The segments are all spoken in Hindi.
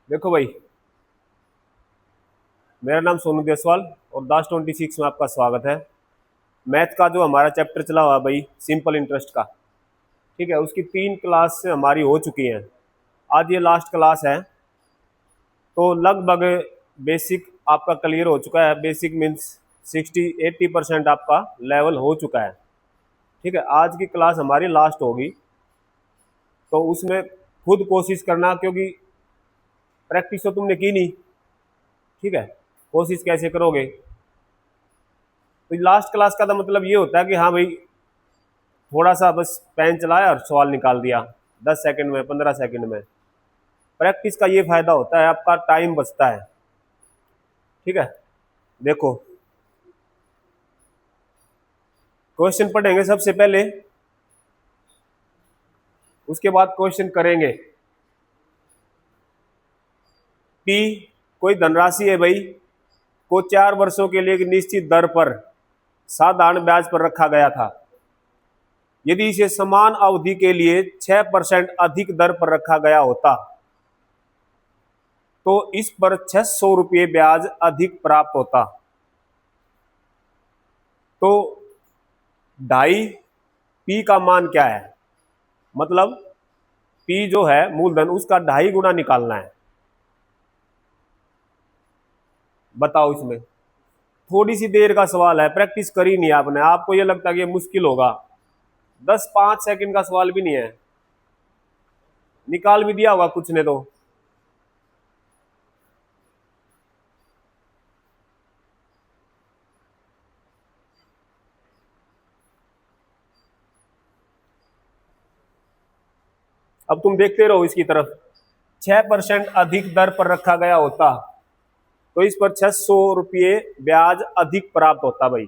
देखो भाई, मेरा नाम सोनू देसवाल और दास 26 में आपका स्वागत है। मैथ का जो हमारा चैप्टर चला हुआ है भाई, सिंपल इंटरेस्ट का, ठीक है, उसकी 3 क्लास हमारी हो चुकी हैं। आज ये लास्ट क्लास है, तो लगभग बेसिक आपका क्लियर हो चुका है। बेसिक मीन्स 60-80% आपका लेवल हो चुका है, ठीक है। आज की क्लास हमारी लास्ट होगी, तो उसमें खुद कोशिश करना, क्योंकि प्रैक्टिस तो तुमने की नहीं, ठीक है। कोशिश कैसे करोगे? तो लास्ट क्लास का तो मतलब ये होता है कि हाँ भाई, थोड़ा सा बस पेन चलाया और सवाल निकाल दिया 10 सेकंड में, 15 सेकंड में। प्रैक्टिस का ये फायदा होता है, आपका टाइम बचता है, ठीक है। देखो, क्वेश्चन पढ़ेंगे सबसे पहले, उसके बाद क्वेश्चन करेंगे। पी कोई धनराशि है भाई, को 4 वर्षों के लिए एक निश्चित दर पर साधारण ब्याज पर रखा गया था। यदि इसे समान अवधि के लिए 6% अधिक दर पर रखा गया होता, तो इस पर 600 रुपये ब्याज अधिक प्राप्त होता। तो 2.5 पी का मान क्या है? मतलब पी जो है मूलधन, उसका 2.5 गुना निकालना है। बताओ, इसमें थोड़ी सी देर का सवाल है, प्रैक्टिस करी नहीं आपने, आपको ये लगता है कि ये मुश्किल होगा। 10-5 सेकंड का सवाल भी नहीं है, निकाल भी दिया होगा कुछ ने तो। अब तुम देखते रहो इसकी तरफ। 6% अधिक दर पर रखा गया होता, तो इस पर 600 रुपये ब्याज अधिक प्राप्त होता भाई,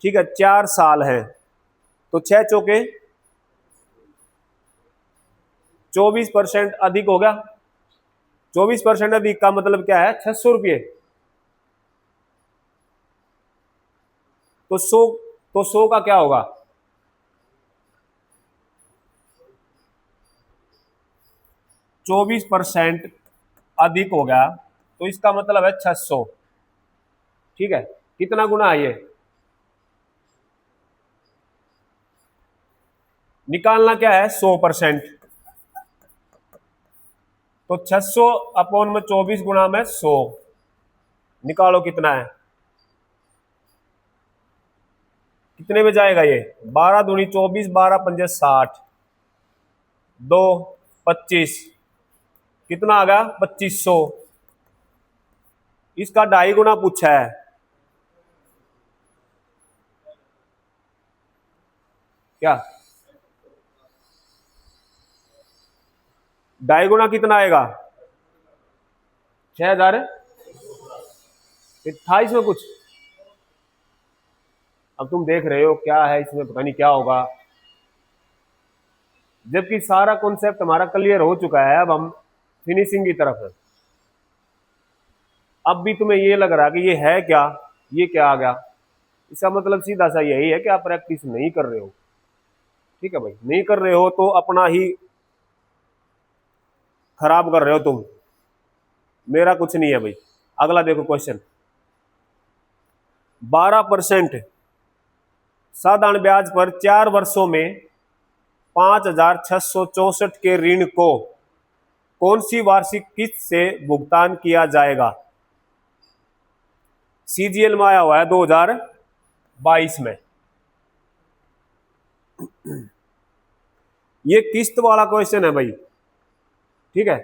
ठीक है। 4 साल है, तो 6 चौके 24% अधिक हो गया। 24% अधिक का मतलब क्या है? 600 रुपये। तो 100 का क्या होगा? 24% अधिक हो गया, तो इसका मतलब है 600, ठीक है। कितना गुना है ये? निकालना क्या है? 100%। तो 600 अपॉन में 24 गुना में 100, निकालो कितना है, कितने में जाएगा ये? 12 दूनी 24, 12 पंजे 60, 2 25, कितना आ गया? 2500। इसका 2.5 गुना पूछा है, क्या 2.5 गुना कितना आएगा? 6028 में कुछ। अब तुम देख रहे हो क्या है इसमें, पता नहीं क्या होगा, जबकि सारा कॉन्सेप्ट हमारा क्लियर हो चुका है। अब हम फिनिशिंग की तरफ है। अब भी तुम्हें ये लग रहा है कि ये है क्या, ये क्या आ गया? इसका मतलब सीधा सा यही है कि आप प्रैक्टिस नहीं कर रहे हो, ठीक है भाई। नहीं कर रहे हो तो अपना ही खराब कर रहे हो तुम, मेरा कुछ नहीं है भाई। अगला देखो क्वेश्चन। 12% साधारण ब्याज पर 4 वर्षों में 5,664 के ऋण को कौन सी वार्षिक किस्त से भुगतान किया जाएगा? सीजीएल में आया हुआ है 2022 में। ये किस्त वाला क्वेश्चन है भाई, ठीक है।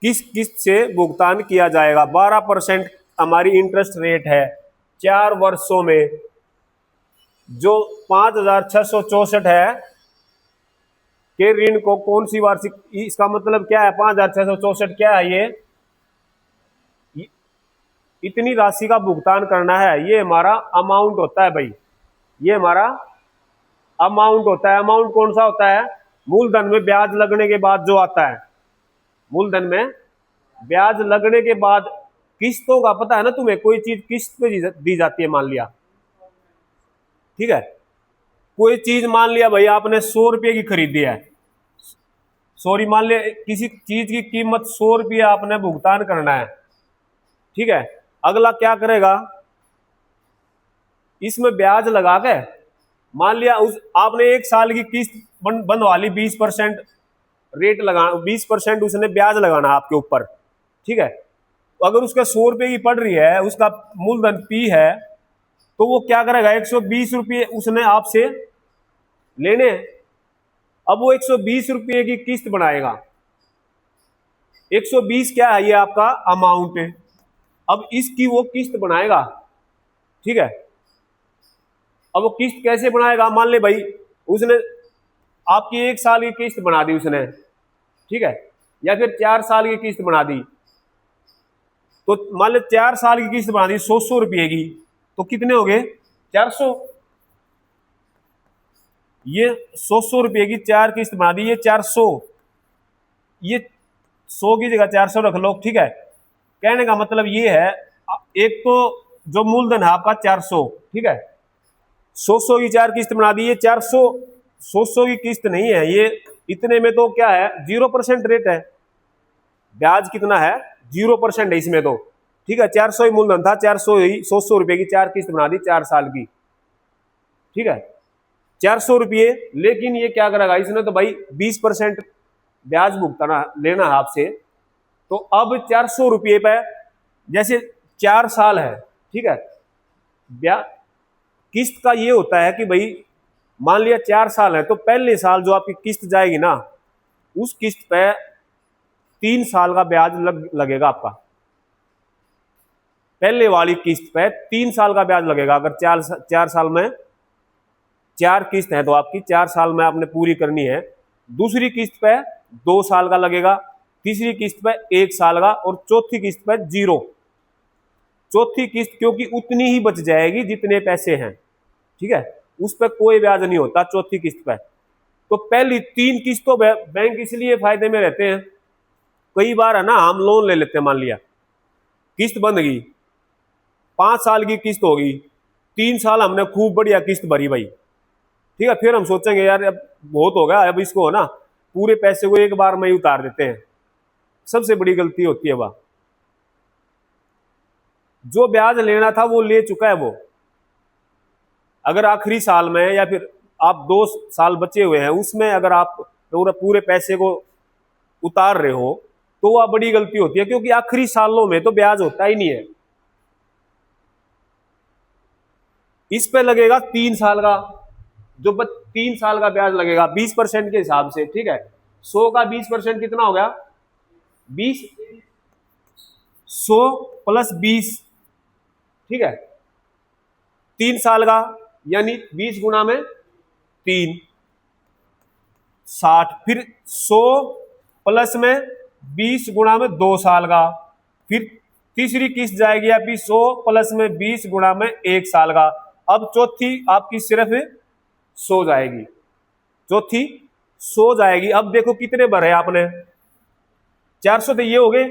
किस किस्त से भुगतान किया जाएगा? 12% हमारी इंटरेस्ट रेट है 4 वर्षों में, जो 5,664 है के ऋण को कौन सी वार्षिक, इसका मतलब क्या है? 5,664 क्या है? ये इतनी राशि का भुगतान करना है, ये हमारा अमाउंट होता है भाई, ये हमारा अमाउंट होता है। अमाउंट कौन सा होता है? मूलधन में ब्याज लगने के बाद जो आता है, मूलधन में ब्याज लगने के बाद। किस्तों का पता है ना तुम्हें, कोई चीज किस्त पे दी जाती है, मान लिया, ठीक है। कोई चीज मान लिया भाई आपने 100 रुपये की खरीदी है, सॉरी, मान लिया किसी चीज की कीमत 100 रुपये आपने भुगतान करना है, ठीक है। अगला क्या करेगा, इसमें ब्याज लगा के, मान लिया उस आपने 1 साल की किस्त बनवा ली, 20% रेट लगा, 20% उसने ब्याज लगाना आपके ऊपर, ठीक है। अगर उसका 100 रुपये की पड़ रही है, उसका मूलधन P है, तो वो क्या करेगा, 120 रुपये उसने आपसे लेने हैं। अब वो 120 रुपये की किस्त बनाएगा। 120 क्या है, ये आपका अमाउंट है। अब इसकी वो किस्त बनाएगा, ठीक है। अब वो किस्त कैसे बनाएगा, मान ले भाई उसने आपकी 1 साल की किस्त बना दी उसने, ठीक है, या फिर 4 साल की किस्त बना दी। तो मान ले 4 साल की किस्त बना दी 100 रुपये की, तो कितने हो गए, 400। ये 100 रुपये की 4 किस्त बना दी, ये 400, ये 100 की जगह 400 रख लो, ठीक है। कहने का मतलब ये है, एक तो जो मूलधन है आपका 400, ठीक है, 100 की 4 किस्त बना दी, ये 400 100 की किस्त नहीं है ये, इतने में तो क्या है, 0% रेट है, ब्याज कितना है, 0% है इसमें तो, ठीक है। 400 ही मूलधन था, 400 ही 100 रुपये की 4 किस्त बना दी 4 साल की, ठीक है, 400 रुपये। लेकिन ये क्या करेगा, इसने तो भाई 20% ब्याज भुगताना लेना है आपसे, तो अब 400 रुपये पे, जैसे 4 साल है, ठीक है, ब्याज किस्त का ये होता है कि भाई मान लिया 4 साल है, तो पहले साल जो आपकी किस्त जाएगी ना, उस किस्त पे 3 साल का ब्याज लगेगा आपका। पहले वाली किस्त पे 3 साल का ब्याज लगेगा। अगर 4 साल में 4 किस्त है, तो आपकी 4 साल में आपने पूरी करनी है। दूसरी किस्त पे 2 साल का लगेगा, तीसरी किस्त पे 1 साल का, और चौथी किस्त पे 0। चौथी किस्त क्योंकि उतनी ही बच जाएगी जितने पैसे हैं, ठीक है, उस पर कोई ब्याज नहीं होता चौथी किस्त पे। तो पहली 3 किस्तों पे बैंक इसलिए फायदे में रहते हैं, कई बार है ना, हम लोन ले लेते हैं, मान लिया किस्त बन गई, 5 साल की किस्त होगी, 3 साल हमने खूब बढ़िया किस्त भरी भाई, ठीक है। फिर हम सोचेंगे यार अब बहुत हो गया, अब इसको है ना पूरे पैसे को एक बार में ही उतार देते हैं। सबसे बड़ी गलती होती है वह, जो ब्याज लेना था वो ले चुका है वो। अगर आखिरी साल में या फिर आप 2 साल बचे हुए हैं, उसमें अगर आप पूरे पैसे को उतार रहे हो, तो वह बड़ी गलती होती है, क्योंकि आखिरी सालों में तो ब्याज होता ही नहीं है। इस पे लगेगा 3 साल का, जो 3 साल का ब्याज लगेगा 20% के हिसाब से, ठीक है। 100 का 20% कितना हो गया, 20, 100 प्लस 20, ठीक है, 3 साल का, यानी 20 गुना में 3, 60। फिर 100 प्लस में 20 गुना में 2 साल का, फिर तीसरी किस्त जाएगी आपकी 100 प्लस में 20 गुना में 1 साल का। अब चौथी आपकी सिर्फ 100 जाएगी, चौथी 100 जाएगी। अब देखो कितने भरे आपने, 400 तो ये हो गए,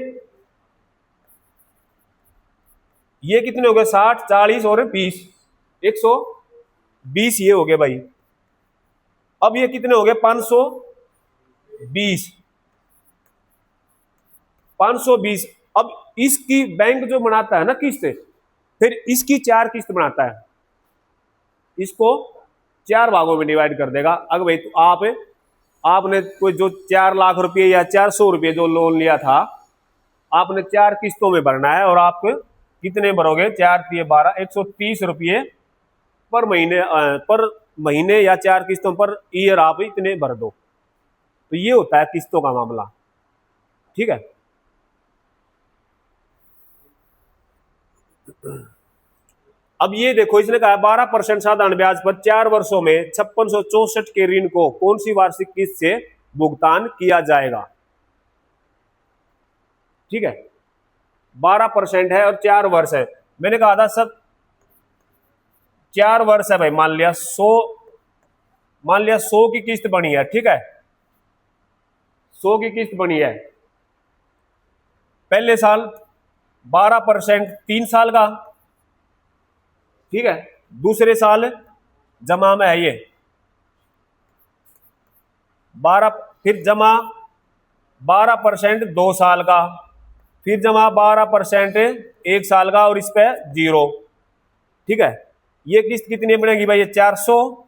ये कितने हो गए, 60, 40 और 20, 120 ये हो गए भाई। अब ये कितने हो गए, 520, 520। अब इसकी बैंक जो बनाता है ना किस्त, फिर इसकी 4 किस्त बनाता है, इसको 4 भागों में डिवाइड कर देगा। अगर भाई तो आपने कोई जो 4 लाख रुपए या 400 रुपये जो लोन लिया था, आपने 4 किस्तों में भरना है, और आप कितने भरोगे, 4 3 12, 130 रुपये पर महीने या 4 किस्तों पर ईयर आप इतने भर दो। तो ये होता है किस्तों का मामला, ठीक है। अब ये देखो, इसने कहा 12% साधारण ब्याज पर 4 वर्षों में 5664 के ऋण को कौन सी वार्षिक किस्त से भुगतान किया जाएगा, ठीक है। 12% है और 4 वर्ष है। मैंने कहा था सब 4 वर्ष है भाई। मान लिया 100 की किस्त बनी है, ठीक है, 100 की किस्त बनी है। पहले साल 12% 3 साल का, ठीक है। दूसरे साल जमा में है ये 12, फिर जमा 12% 2 साल का, फिर जमा 12% 1 साल का, और इस पे 0। ठीक है, ये किस्त कितनी बनेगी भाई? ये 400,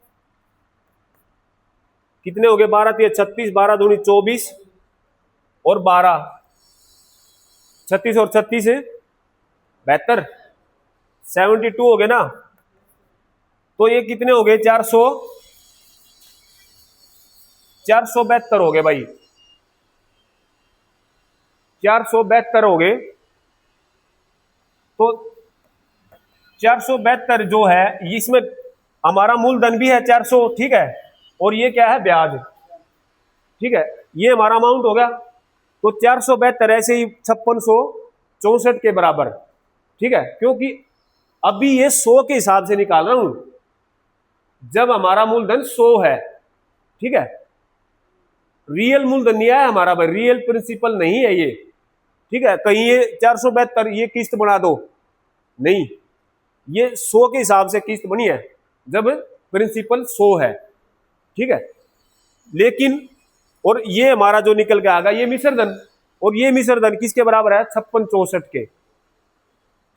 कितने हो गए? 12 3 36, 12 दूनी 24, और 12 36 और 36 72, 72 हो गए ना। तो ये कितने हो गए? 472 हो गए भाई, 472 हो गए। तो 472 जो है, इसमें हमारा मूलधन भी है 400, ठीक है, और ये क्या है? ब्याज। ठीक है, ये हमारा अमाउंट हो गया। तो 472 ऐसे ही 5664 के बराबर। ठीक है, क्योंकि अभी ये 100 के हिसाब से निकाल रहा हूं, जब हमारा मूलधन 100 है। ठीक है, रियल मूलधन नहीं है हमारा भाई, रियल प्रिंसिपल नहीं है ये। ठीक है, कहीं ये 472 ये किस्त बना दो, नहीं, ये 100 के हिसाब से किस्त बनी है जब प्रिंसिपल 100 है। ठीक है, लेकिन और ये हमारा जो निकल के आएगा ये मिश्र धन, और ये मिश्र धन किसके बराबर है? 5664 के,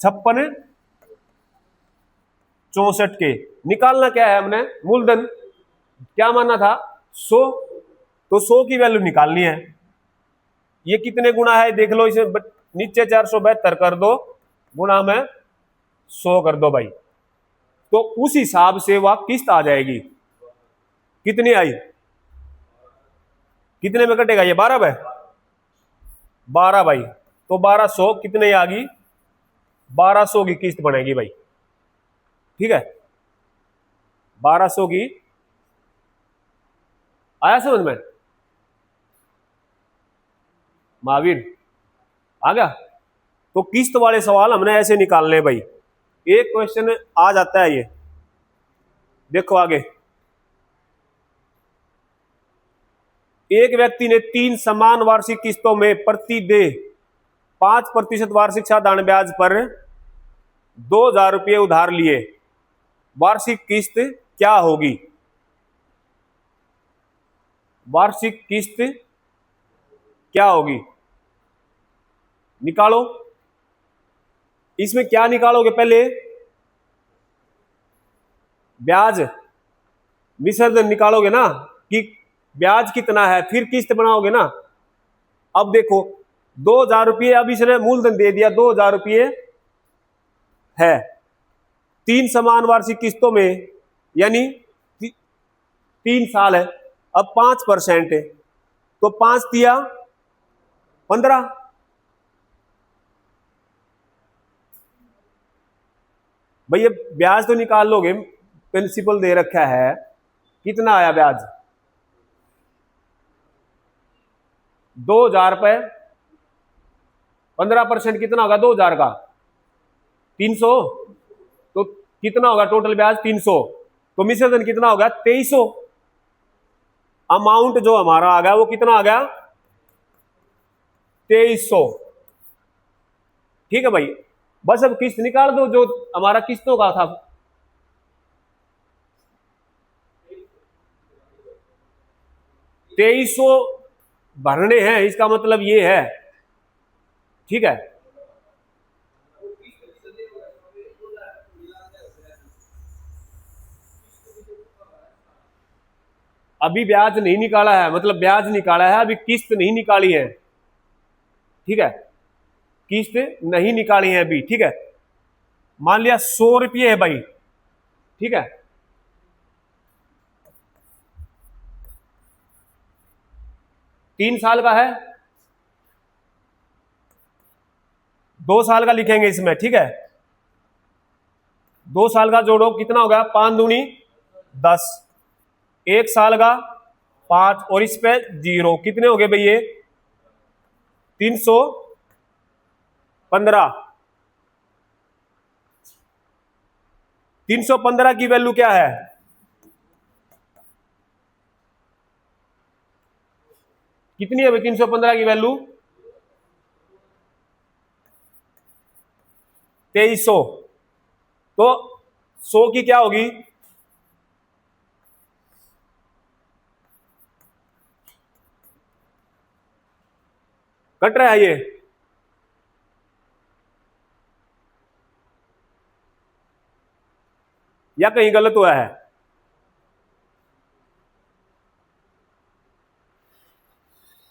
5664 के। निकालना क्या है हमने? मूलधन क्या माना था? 100, तो 100 की वैल्यू निकालनी है। ये कितने गुना है देख लो, इसे नीचे 472 कर दो, गुना में 100 कर दो भाई, तो उस हिसाब से वह किस्त आ जाएगी। कितनी आई? कितने में कटेगा ये? 12 भाई, 12 भाई, तो 1200 कितने आ गई? 1200 की किस्त बनेगी भाई। ठीक है, 1200 की। आया समझ में महावीर? आ गया? तो किस्त वाले सवाल हमने ऐसे निकालने भाई। एक क्वेश्चन आ जाता है ये, देखो आगे। एक व्यक्ति ने 3 समान वार्षिक किस्तों में प्रति देय 5% वार्षिक साधारण ब्याज पर 2000 रुपये उधार लिए, वार्षिक किस्त क्या होगी? वार्षिक किस्त क्या होगी? निकालो। इसमें क्या निकालोगे? पहले ब्याज मिश्र धन निकालोगे ना, कि ब्याज कितना है, फिर किस्त बनाओगे ना। अब देखो 2000 रुपये, अब इसने मूलधन दे दिया 2000 रुपये है, 3 समान वार्षिक किस्तों में, यानी 3 साल है। अब 5% है, तो 5 दिया 15, भैया ब्याज तो निकाल लोगे, प्रिंसिपल दे रखा है, कितना आया ब्याज? 2000 रुपये, 15% कितना होगा 2000 का? 300, तो कितना होगा टोटल ब्याज? 300, तो मिश्र धन कितना होगा? 2300। अमाउंट जो हमारा आ गया वो कितना आ गया? 2300। ठीक है भाई, बस अब किस्त निकाल दो जो हमारा किस्तों का था। 2300 भरने हैं, इसका मतलब ये है। ठीक है, अभी ब्याज नहीं निकाला है, मतलब ब्याज निकाला है, अभी किस्त नहीं निकाली है। ठीक है, किस्त नहीं निकाली है अभी। ठीक है, मान लिया 100 रुपये है भाई। ठीक है, 3 साल का है, 2 साल का लिखेंगे इसमें। ठीक है, 2 साल का जोड़ो, कितना होगा? 5 दूनी 10, 1 साल का 5, और इस पे 0, कितने हो गए भाई? ये 315। 315 की वैल्यू क्या है? कितनी है भाई 315 की वैल्यू? 2300। तो 100 की क्या होगी? कट रहा है ये? या कहीं गलत हुआ है?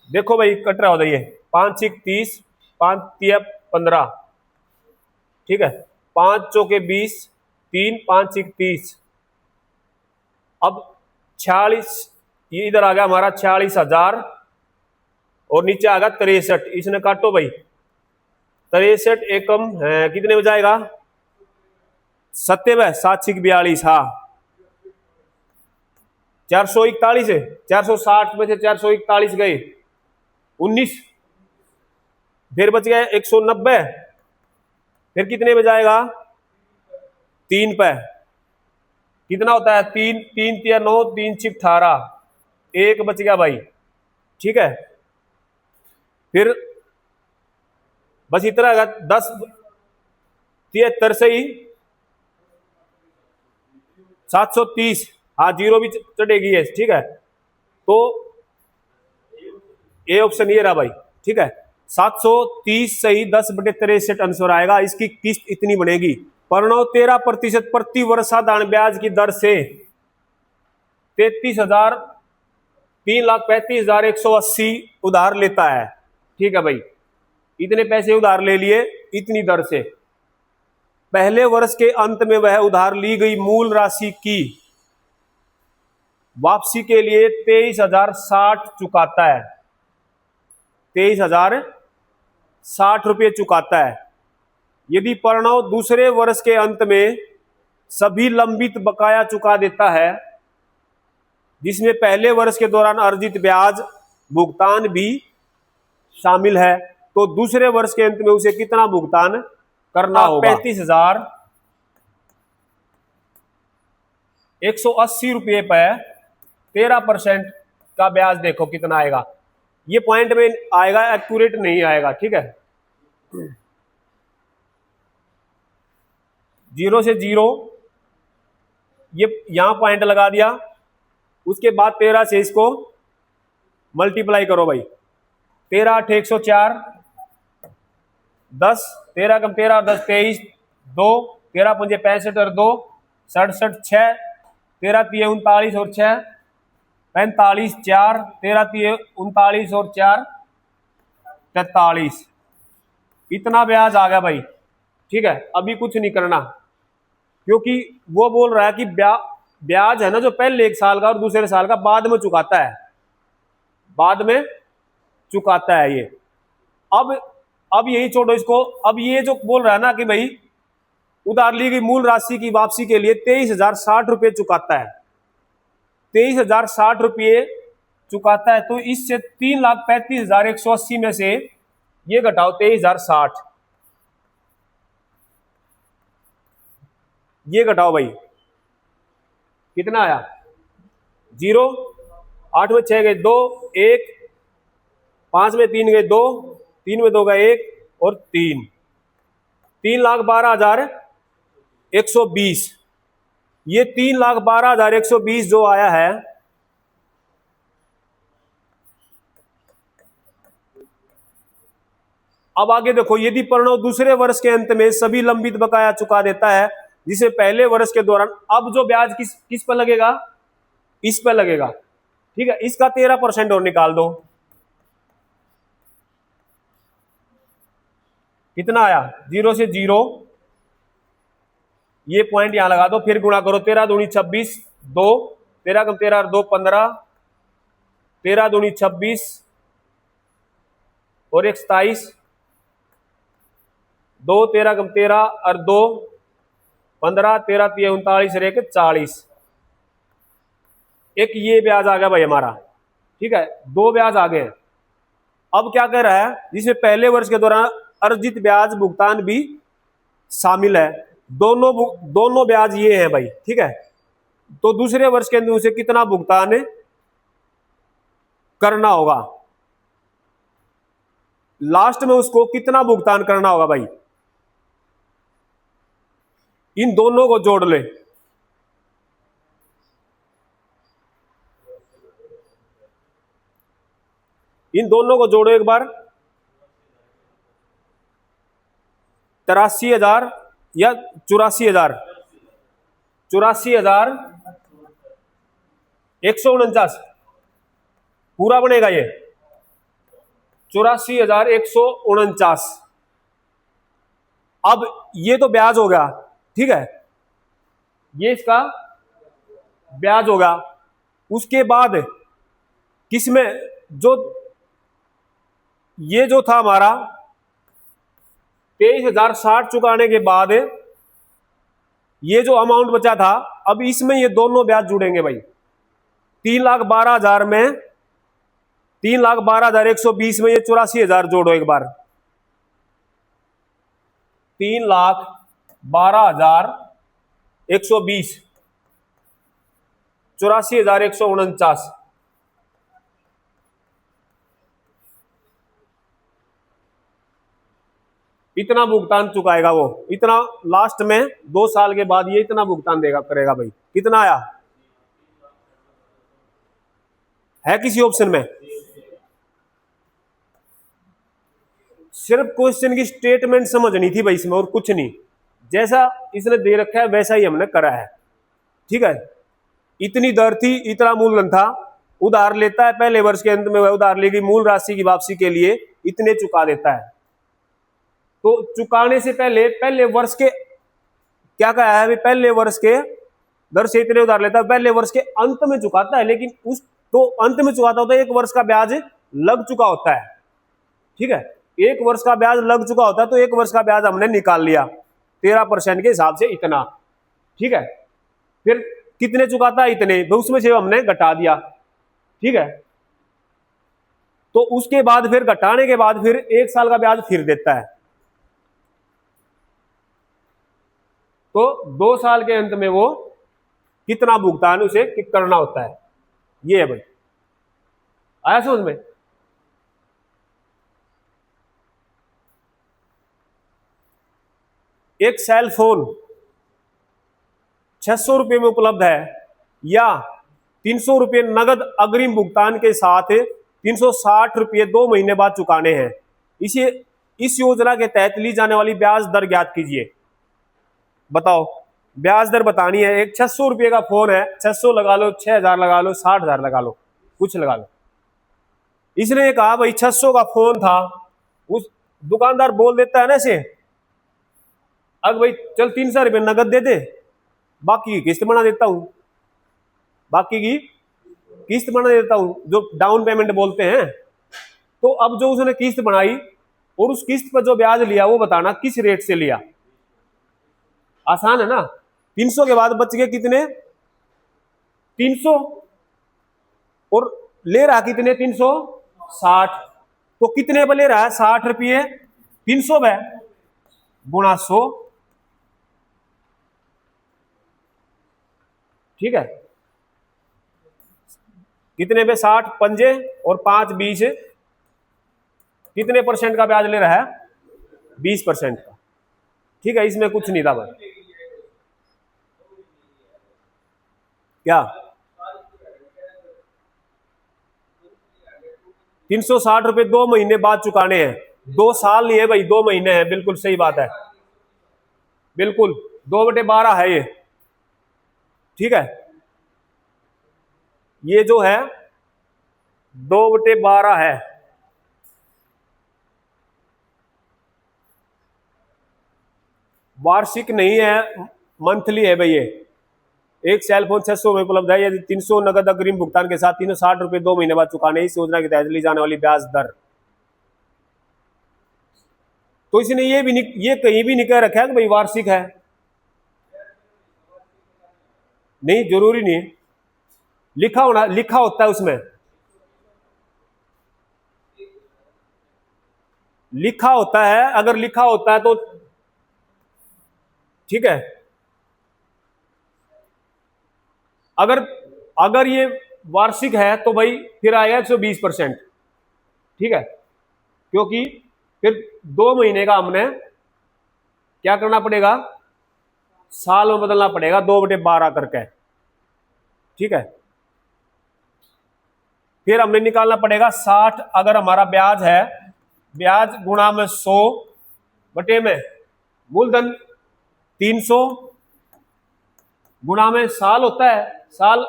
देखो भाई कट रहा होता ये, 5×6 = 30, 5×3 = 15, ठीक है, 5×4 = 20, 3, 5×6 = 30। अब 46, ये इधर आ गया हमारा 46,000 और नीचे आ गया 63। इसने काटो भाई, 63 एकम है कितने में जाएगा? 70, 7×6 = 42, हाँ 441 है। 460 में से 441 गए, 19, फिर बच गए 190, फिर कितने में जाएगा? 3 पे कितना होता है? 3, 3×3 = 9, 3×6 = 18, एक बच गया भाई, ठीक है। फिर बस इतना है 10, 73 से ही 730, हाँ जीरो भी चढ़ेगी है, ठीक है। तो ए ऑप्शन ये रहा भाई, ठीक है। 730 से ही 10/63 आंसर आएगा। इसकी किस्त इतनी बनेगी, प्रणव 13% प्रति वर्ष साधारण ब्याज की दर से 3,35,180 उधार लेता है, ठीक है भाई। इतने पैसे उधार ले लिए इतनी दर से। पहले वर्ष के अंत में वह उधार ली गई मूल राशि की वापसी के लिए 23,060 चुकाता है, 23,060 रुपये चुकाता है। यदि प्रणव दूसरे वर्ष के अंत में सभी लंबित बकाया चुका देता है, जिसमें पहले वर्ष के दौरान अर्जित ब्याज भुगतान भी शामिल है, तो दूसरे वर्ष के अंत में उसे कितना भुगतान करना होगा? 35,180 रुपये पर 13% का ब्याज देखो कितना आएगा। ये पॉइंट में आएगा, एक्यूरेट नहीं आएगा, ठीक है। 0 से 0 ये यहां पॉइंट लगा दिया, उसके बाद 13 से इसको मल्टीप्लाई करो भाई। 13 × 8 = 104, 10, 13 × 13 और 10 = 23, 2, 13 × 5 = 65 और 2 = 67, 6, 13 × 3 = 39 और 6 = 45, 4, 13 × 3 = 39 और 4 = 43। इतना ब्याज आ गया भाई, ठीक है। अभी कुछ नहीं करना, क्योंकि वो बोल रहा है कि ब्याज है ना जो पहले एक साल का और दूसरे साल का बाद में चुकाता है, बाद में चुकाता है ये। अब यही छोड़ो इसको। अब ये जो बोल रहा है ना कि भाई उधार ली गई मूल राशि की वापसी के लिए 23,060 रुपये चुकाता है, 23,060 रुपये चुकाता है, तो इससे 3,35,180 में से ये घटाओ 23,060, ये घटाओ भाई, कितना आया? 0, 8 में 6 गए 2, 1, 5 में 3 गए 2, 3 में 2 गए 1 और 3, 3,12,120। ये 3,12,120 जो आया है, अब आगे देखो। यदि प्रणव दूसरे वर्ष के अंत में सभी लंबित बकाया चुका देता है, जिसे पहले वर्ष के दौरान, अब जो ब्याज किस पर लगेगा? इस पर लगेगा, ठीक है। इसका 13% और निकाल दो, कितना आया? 0 से 0 ये पॉइंट यहां लगा दो, फिर गुणा करो। 13 दूनी 26, 2, 13 × 13 और 2 = 15, 13 दूनी 26 और 1 = 27, 2, 13 × 13 और 2 = 15, 13 × 3 = 39 और 1 = 40। एक ये ब्याज आ गया भाई हमारा, ठीक है। 2 ब्याज आ गए। अब क्या कह रहा है? जिसमें पहले वर्ष के दौरान अर्जित ब्याज भुगतान भी शामिल है, दोनों ब्याज ये हैं भाई, ठीक है। तो दूसरे वर्ष के अंदर उसे कितना भुगतान करना होगा? लास्ट में उसको कितना भुगतान करना होगा भाई? इन दोनों को जोड़ ले, इन दोनों को जोड़ो एक बार। 83,000 या 84,000, 84,149 पूरा बनेगा ये 84,149। अब ये तो ब्याज हो गया, ठीक है, ये इसका ब्याज होगा। उसके बाद किसमें जो ये जो था हमारा 23,060 चुकाने के बाद ये जो अमाउंट बचा था, अब इसमें ये दोनों ब्याज जुड़ेंगे भाई। 3,12,000 में 3,12,120 में ये 84,000 जोड़ो एक बार। 3,12,120 84,149 इतना भुगतान चुकाएगा वो। इतना लास्ट में 2 साल के बाद ये इतना भुगतान देगा करेगा भाई। कितना आया है किसी ऑप्शन में? सिर्फ क्वेश्चन की स्टेटमेंट समझनी थी भाई इसमें, और कुछ नहीं। जैसा इसने दे रखा है वैसा ही हमने करा है, ठीक है। इतनी दर थी, इतना मूलधन था, उधार लेता है, पहले वर्ष के अंत में वह उधार लेगी, मूल राशि की वापसी के लिए इतने चुका देता है। तो चुकाने से पहले वर्ष के क्या कहा है, पहले वर्ष के दर से इतने उधार लेता है, पहले वर्ष के अंत में चुकाता है, लेकिन उस तो अंत में चुकाता होता है, 1 वर्ष का ब्याज लग चुका होता है, ठीक है। 1 वर्ष का ब्याज लग चुका होता है, तो 1 वर्ष का ब्याज हमने निकाल लिया 13% के हिसाब से इतना, ठीक है। फिर कितने चुकाता है? इतने, तो उसमें से हमने घटा दिया, ठीक है। तो उसके बाद फिर घटाने के बाद फिर 1 साल का ब्याज फिर देता है। तो 2 साल के अंत में वो कितना भुगतान उसे करना होता है, ये है भाई। आया समझ में? एक सेल फोन 600 रुपये में उपलब्ध है, या 300 रुपये नगद अग्रिम भुगतान के साथ 360 रुपये 2 महीने बाद चुकाने हैं। इस योजना के तहत ली जाने वाली ब्याज दर ज्ञात कीजिए। बताओ, ब्याज दर बतानी है। एक 600 रुपये का फोन है, 600 लगा लो, 6,000 लगा लो, 60,000 लगा लो, कुछ लगा लो। इसने कहा भाई 600 का फोन था, उस दुकानदार बोल देता है ना इसे, अब भाई चल 300 रुपये नगद दे दे, बाकी की किस्त बना देता हूं, बाकी की किस्त बना देता हूं, जो डाउन पेमेंट बोलते हैं। तो अब जो उसने किस्त बनाई और उस किस्त पर जो ब्याज लिया वो बताना किस रेट से लिया। आसान है ना। 300 के बाद बच गए कितने? 300, और ले रहा कितने? 360। तो कितने पर ले रहा है? 60 रुपये 300 में गुणा 100, ठीक है। कितने पे? 60 पंजे और 5 20, कितने % का ब्याज ले रहा है? 20% का, ठीक है। इसमें कुछ नहीं था भाई। क्या 360 रुपये 2 महीने बाद चुकाने हैं? 2 साल नहीं है भाई, 2 महीने हैं, बिल्कुल सही बात है, बिल्कुल 2/12 है ये, ठीक है। ये जो है 2/12 है, वार्षिक नहीं है, मंथली है भाई। ये एक सेल फोन 600 में उपलब्ध है, यदि 300 नगद अग्रिम भुगतान के साथ 360 रुपये 2 महीने बाद चुकाने, इस योजना के तहत ली जाने वाली ब्याज दर। तो इसने ये कहीं भी नहीं कह रखा है कि भाई वार्षिक है, नहीं, जरूरी नहीं। लिखा होता है उसमें, लिखा होता है, अगर लिखा होता है तो ठीक है। अगर ये वार्षिक है तो भाई फिर आएगा 120%, ठीक है। क्योंकि फिर 2 महीने का हमने क्या करना पड़ेगा? साल में बदलना पड़ेगा, 2/12 करके, ठीक है। फिर हमने निकालना पड़ेगा 60, अगर हमारा ब्याज है, ब्याज गुणा में 100 बटे में मूलधन 300 गुणा में साल होता है, साल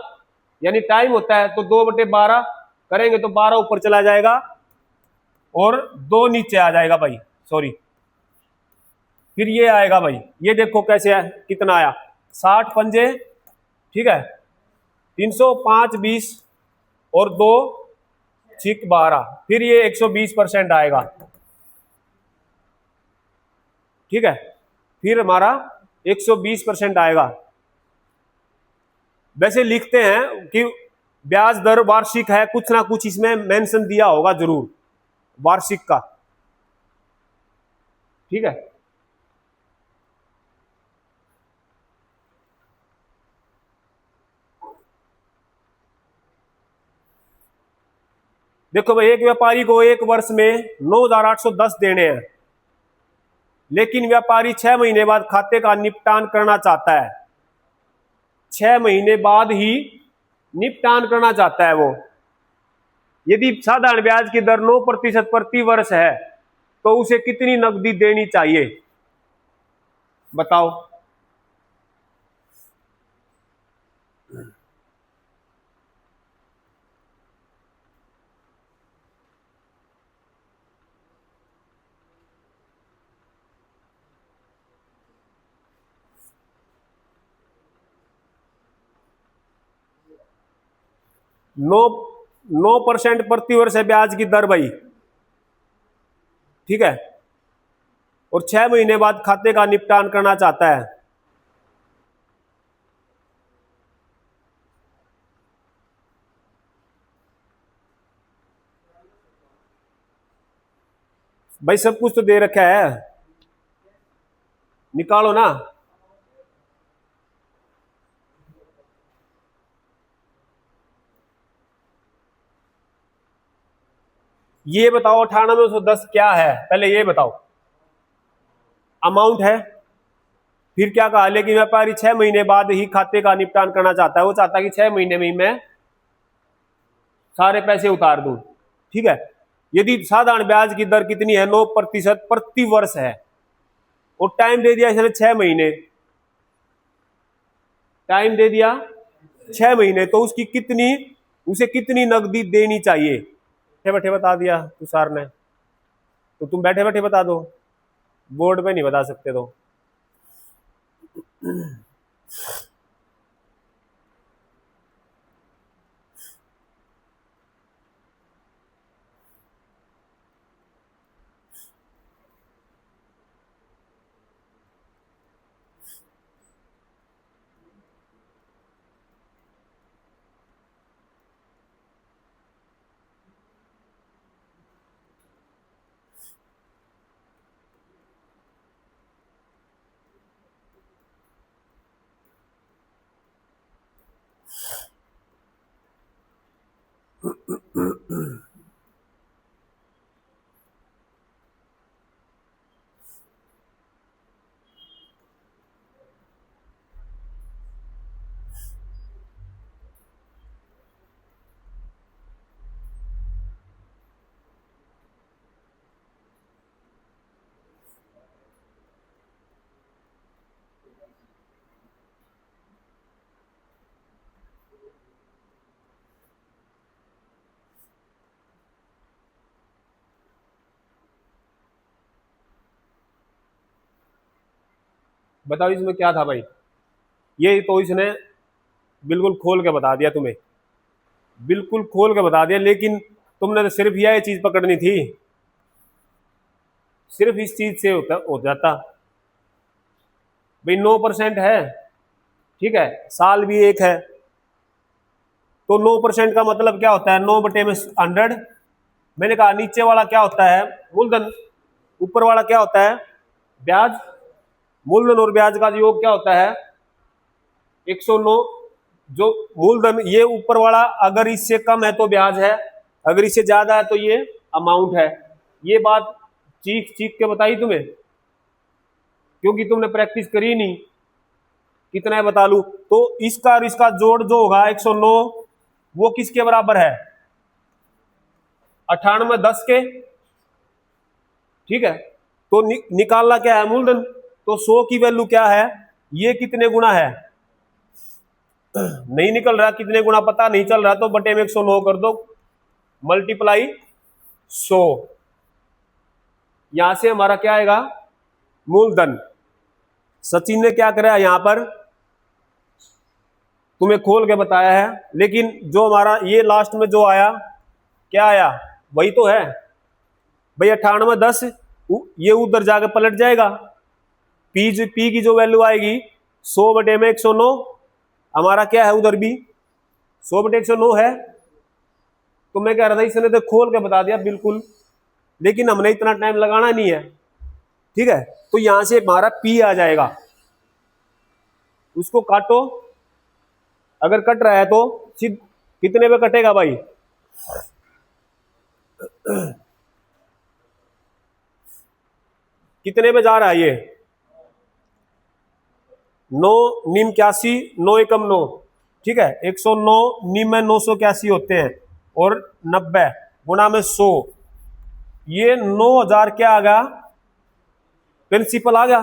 यानी टाइम होता है, तो 2/12 करेंगे तो 12 ऊपर चला जाएगा और 2 नीचे आ जाएगा भाई, सॉरी। फिर ये आएगा भाई, ये देखो कैसे है, कितना आया, 60 पंजे, ठीक है, 300, 5 20 और 2 6 12, फिर ये 120% आएगा, ठीक है, फिर हमारा 120% आएगा। वैसे लिखते हैं कि ब्याज दर वार्षिक है, कुछ ना कुछ इसमें मेंशन दिया होगा जरूर वार्षिक का, ठीक है। देखो भाई, एक व्यापारी को एक वर्ष में 9,810 देने हैं, लेकिन व्यापारी 6 महीने बाद खाते का निपटान करना चाहता है, 6 महीने बाद ही निपटान करना चाहता है वो। यदि साधारण ब्याज की दर 9% प्रति वर्ष है तो उसे कितनी नकदी देनी चाहिए, बताओ। नौ 9% प्रति वर्ष है ब्याज की दर भाई, ठीक है, और 6 महीने बाद खाते का निपटान करना चाहता है। भाई सब कुछ तो दे रखा है, निकालो ना। ये बताओ 9810 क्या है, पहले ये बताओ। अमाउंट है, फिर क्या कहा, लेकिन व्यापारी 6 महीने बाद ही खाते का निपटान करना चाहता है, वो चाहता है कि 6 महीने में ही मैं सारे पैसे उतार दूं, ठीक है। यदि साधारण ब्याज की दर कितनी है, 9% प्रति वर्ष है, और टाइम दे दिया इसने 6 महीने, टाइम दे दिया 6 महीने, तो उसकी कितनी, उसे कितनी नकदी देनी चाहिए, बैठे बैठे बता दिया तुषार ने, तो तुम बैठे बैठे बता दो, बोर्ड पे नहीं बता सकते तो। बताओ इसमें क्या था भाई, ये तो इसने बिल्कुल खोल के बता दिया तुम्हें, बिल्कुल खोल के बता दिया, लेकिन तुमने तो सिर्फ यह चीज पकड़नी थी, सिर्फ इस चीज से हो जाता भाई। 9% है, ठीक है, साल भी एक है, तो 9% का मतलब क्या होता है, 9/100। मैंने कहा नीचे वाला क्या होता है, मूलधन, ऊपर वाला क्या होता है, ब्याज। मूलधन और ब्याज का योग क्या होता है, 109। जो मूलधन ये ऊपर वाला अगर इससे कम है तो ब्याज है, अगर इससे ज्यादा है तो ये अमाउंट है। ये बात चीख चीख के बताई तुम्हें, क्योंकि तुमने प्रैक्टिस करी नहीं। कितना है बता लू, तो इसका और इसका जोड़ जो होगा 109, वो किसके बराबर है, 98 10 के, ठीक है। तो निकालना क्या है, मूलधन, तो 100 की वैल्यू क्या है, ये कितने गुना है नहीं निकल रहा, कितने गुना पता नहीं चल रहा, तो बटे में 109 कर दो, मल्टीप्लाई 100। यहां से हमारा क्या आएगा, मूलधन। सचिन ने क्या करा यहां पर, तुम्हें खोल के बताया है, लेकिन जो हमारा ये लास्ट में जो आया, क्या आया, वही तो है भाई, 9810, ये उधर जाके पलट जाएगा। पी की जो वैल्यू आएगी 100 बटे में 109, हमारा क्या है उधर भी 100 बटे 109 है। तो मैं कह रहा था इसने तो खोल के बता दिया बिल्कुल, लेकिन हमने इतना टाइम लगाना नहीं है, ठीक है। तो यहां से हमारा पी आ जाएगा, उसको काटो, अगर कट रहा है तो कितने पे कटेगा भाई, कितने पे जा रहा है ये, 9 निम 81, 9 एकम 9, ठीक है। 109 निम में 981 होते हैं, और 90 गुना में 100, ये 9000 क्या आ गया, प्रिंसिपल आ गया,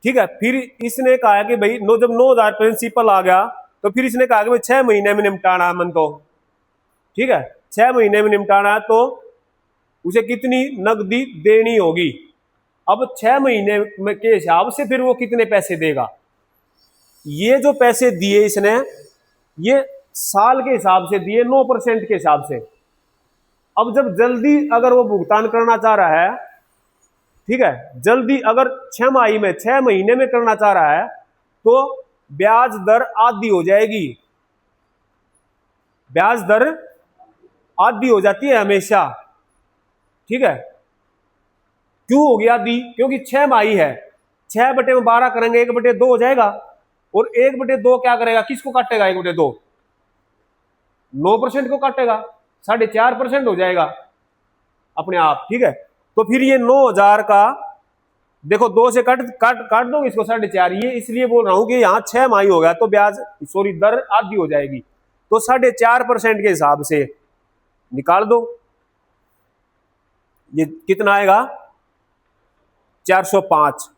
ठीक है। फिर इसने कहा कि भाई जब 9000 प्रिंसिपल आ गया, तो फिर इसने कहा कि भाई 6 महीने में निपटाना है मन तो, ठीक है। 6 महीने में निपटाना है, तो उसे कितनी नकदी देनी होगी। अब 6 महीने में के हिसाब से फिर वो कितने पैसे देगा, ये जो पैसे दिए इसने, ये साल के हिसाब से दिए, 9% के हिसाब से। अब जब जल्दी अगर वो भुगतान करना चाह रहा है, ठीक है, जल्दी अगर 6 में 6 महीने में करना चाह रहा है, तो ब्याज दर आधी हो जाएगी, ब्याज दर आधी हो जाती है हमेशा, ठीक है। क्यों हो गया आधी, क्योंकि 6 माही है, 6 बटे में 12 करेंगे, 1 बटे 2 हो जाएगा, और 1 बटे 2 क्या करेगा, किसको काटेगा, 1 बटे 2 9% को काटेगा, 4.5% हो जाएगा अपने आप, ठीक है। तो फिर ये 9000 का देखो, 2 से काट काट काट दो इसको 4.5, ये इसलिए बोल रहा हूं कि यहाँ 6 माही हो गया, तो ब्याज सॉरी दर आधी हो जाएगी, तो 4.5% के हिसाब से निकाल दो, ये कितना आएगा 405।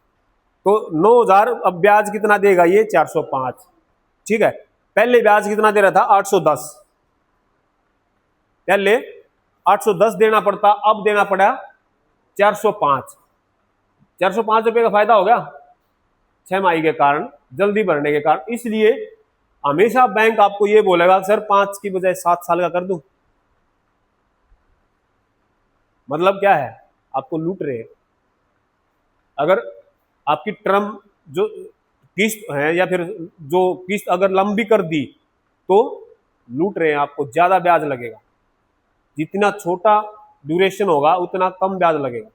तो 9000, अब ब्याज कितना देगा ये 405, ठीक है। पहले ब्याज कितना दे रहा था 810, पहले 810 देना पड़ता, अब देना पड़ा 405। 405 रुपए का फायदा हो गया 6 माही के कारण, जल्दी भरने के कारण। इसलिए हमेशा बैंक आपको ये बोलेगा सर 5 की बजाय 7 साल का कर दूं, मतलब क्या है, आपको लूट रहे हैं। अगर आपकी टर्म जो किस्त है, या फिर जो किस्त अगर लंबी कर दी, तो लूट रहे हैं आपको, ज्यादा ब्याज लगेगा, जितना छोटा ड्यूरेशन होगा उतना कम ब्याज लगेगा,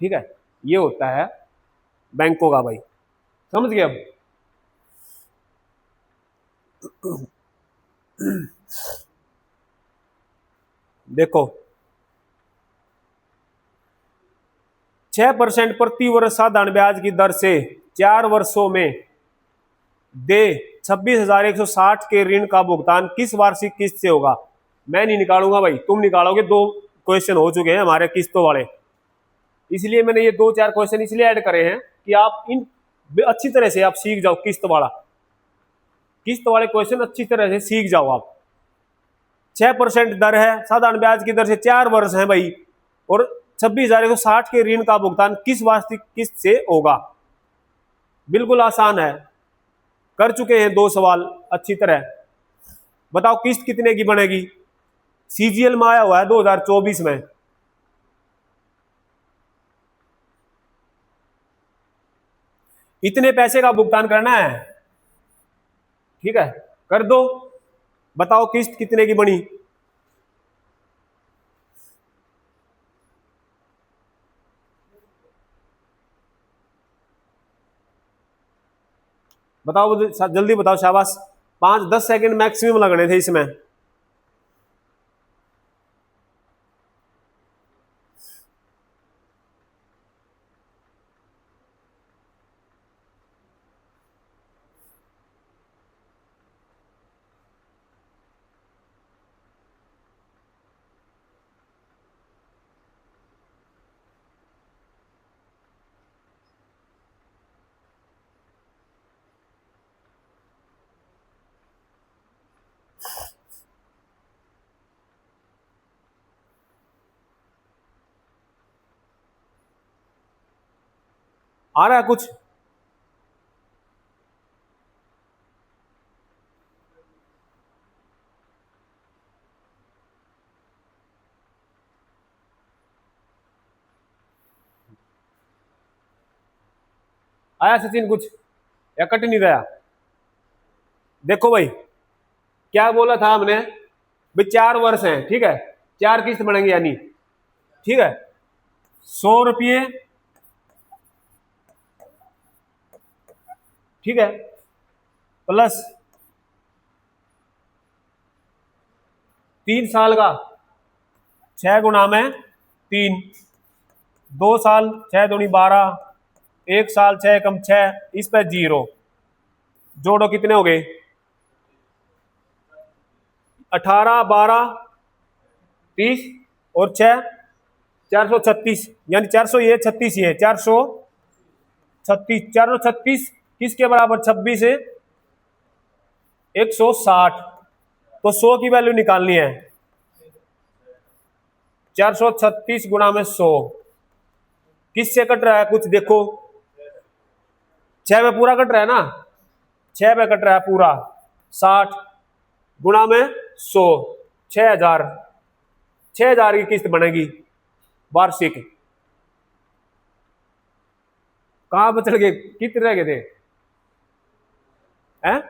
ठीक है। ये होता है बैंकों का भाई, समझ गए अब। देखो 6% प्रति वर्ष साधारण ब्याज की दर से 4 वर्षों में दे 26,160 के ऋण का भुगतान किस वार्षिक किस्त से होगा। मैं नहीं निकालूंगा भाई, तुम निकालोगे, 2 क्वेश्चन हो चुके हैं हमारे किस्तों वाले, इसलिए मैंने ये 2-4 क्वेश्चन इसलिए ऐड करे हैं कि आप इन अच्छी तरह से आप सीख जाओ, किस्त वाले क्वेश्चन अच्छी तरह से सीख जाओ आप। 6% दर है, साधारण ब्याज की दर से 4 वर्ष है भाई, और 26,160 के ऋण का भुगतान किस वार्षिक किस्त से होगा। बिल्कुल आसान है, कर चुके हैं 2 सवाल अच्छी तरह। बताओ किस्त कितने की बनेगी, सीजीएल में आया हुआ है 2024 में, इतने पैसे का भुगतान करना है, ठीक है, कर दो। बताओ किस्त कितने की बनी, बताओ जल्दी बताओ, शाबाश। 5-10 सेकंड मैक्सिमम लगने थे इसमें। आ रहा है कुछ? आया सचिन कुछ, या कट नहीं रहा? देखो भाई, क्या बोला था हमने भाई, 4 वर्ष हैं, ठीक है, 4 किस्त बनेंगे यानी, ठीक है, 100 रुपये, ठीक है, प्लस 3 साल का, 6 गुना में 3, 2 साल 6 दूनी 12, 1 साल 6 कम 6, इस पे 0, जोड़ो कितने हो गए? 18, 12, 30 और 6, 436, यानी 400 ये 36 ये 436, 436 किसके बराबर? 26 है 160, तो 100 की वैल्यू निकालनी है। 436 गुना में 100 किससे कट रहा है कुछ देखो? 6 में पूरा कट रहा है ना, 6 में कट रहा है पूरा, 60 गुना में 100, 6000, 6000 की किस्त बनेगी वार्षिक। कहां पर चल गए, कितने रह गए थे? हैं?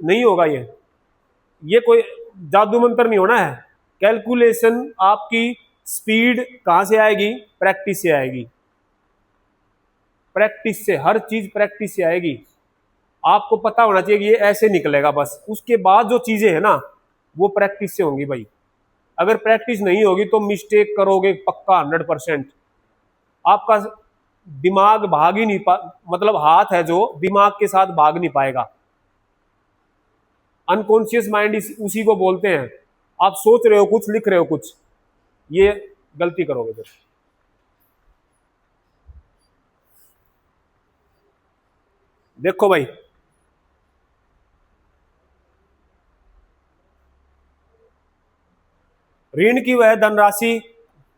नहीं होगा ये कोई जादू मंत्र नहीं होना है। कैलकुलेशन आपकी स्पीड कहां से आएगी? प्रैक्टिस से आएगी, प्रैक्टिस से, हर चीज प्रैक्टिस से आएगी। आपको पता होना चाहिए कि ये ऐसे निकलेगा, बस उसके बाद जो चीजें है ना वो प्रैक्टिस से होंगी भाई। अगर प्रैक्टिस नहीं होगी तो मिस्टेक करोगे पक्का 100%। आपका दिमाग भाग ही नहीं मतलब हाथ है जो दिमाग के साथ भाग नहीं पाएगा। अनकॉन्शियस माइंड उसी को बोलते हैं। आप सोच रहे हो कुछ, लिख रहे हो कुछ, ये गलती करोगे फिर। देखो भाई, ऋण की वह धनराशि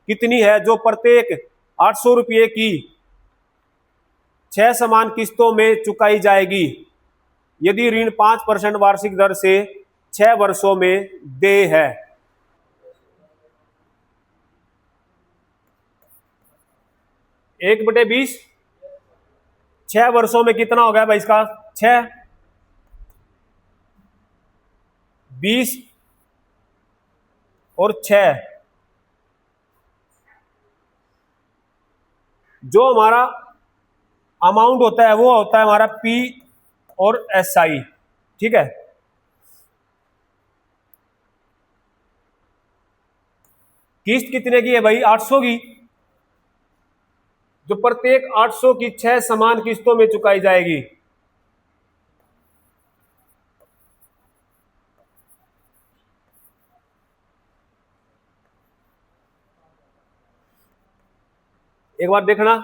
कितनी है जो प्रत्येक 800 रुपये की 6 समान किस्तों में चुकाई जाएगी यदि ऋण 5% वार्षिक दर से 6 वर्षों में देय है? 1/20, 6 वर्षों में कितना हो गया भाई इसका? 6, 20 और 6, जो हमारा अमाउंट होता है वो होता है हमारा पी और एस आई, ठीक है। किस्त कितने की है भाई? 800 की, जो प्रत्येक 800 की 6 समान किस्तों में चुकाई जाएगी। एक बार देखना,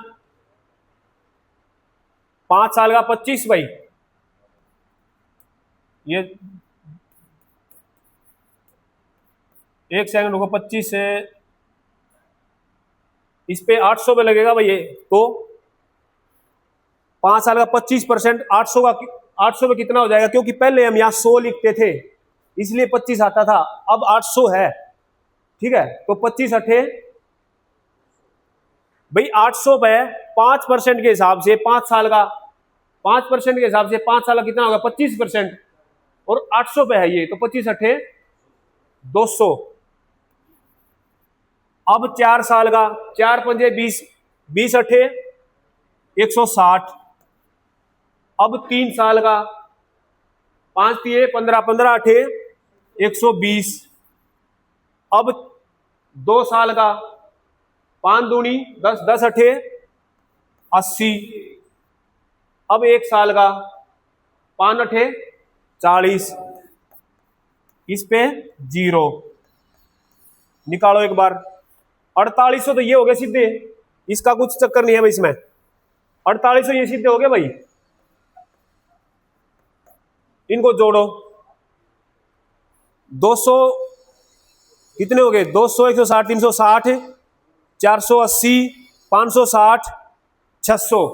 5 साल का 25 भाई, ये 1 सेकंड रुको, 25 से इस पे 800 पे लगेगा भाई ये, तो 5 साल का 25%, 800 का 800 में कितना हो जाएगा? क्योंकि पहले हम यहाँ 100 लिखते थे इसलिए 25 आता था, अब 800 है, ठीक है। तो 25 अठे भाई 800 पे 5% के हिसाब से 5 साल का, 5% के हिसाब से 5 साल का कितना होगा? 25%, और 800 पे है ये, तो 25 अठे 200। अब 4 साल का, 4 पंजे 20, 20 अठे 160। अब 3 साल का, 5 तिये 15, 15 अठे 120। अब 2 साल का, 5 दूनी 10, 10 अठे 80। अब 1 साल का, 5 अठे 40, इस पे 0 निकालो एक बार। 4800 तो ये हो गए सीधे, इसका कुछ चक्कर नहीं है भाई इसमें। 4800 ये सीधे हो गए भाई, इनको जोड़ो। 200 कितने हो गए? 200, 160, 360, 480, 560, 600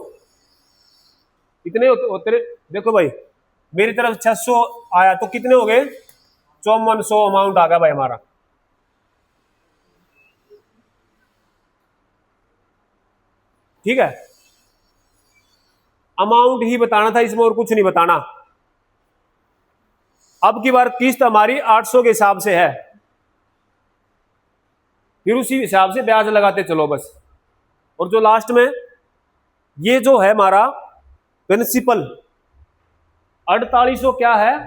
कितने होते देखो भाई, मेरी तरफ 600 आया तो कितने हो गए, 5400 अमाउंट आ गया भाई हमारा। ठीक है, अमाउंट ही बताना था इसमें और कुछ नहीं बताना। अब की बार किस्त हमारी 800 के हिसाब से है, फिर उसी हिसाब से ब्याज लगाते चलो बस। और जो लास्ट में ये जो है हमारा प्रिंसिपल 4800 क्या है,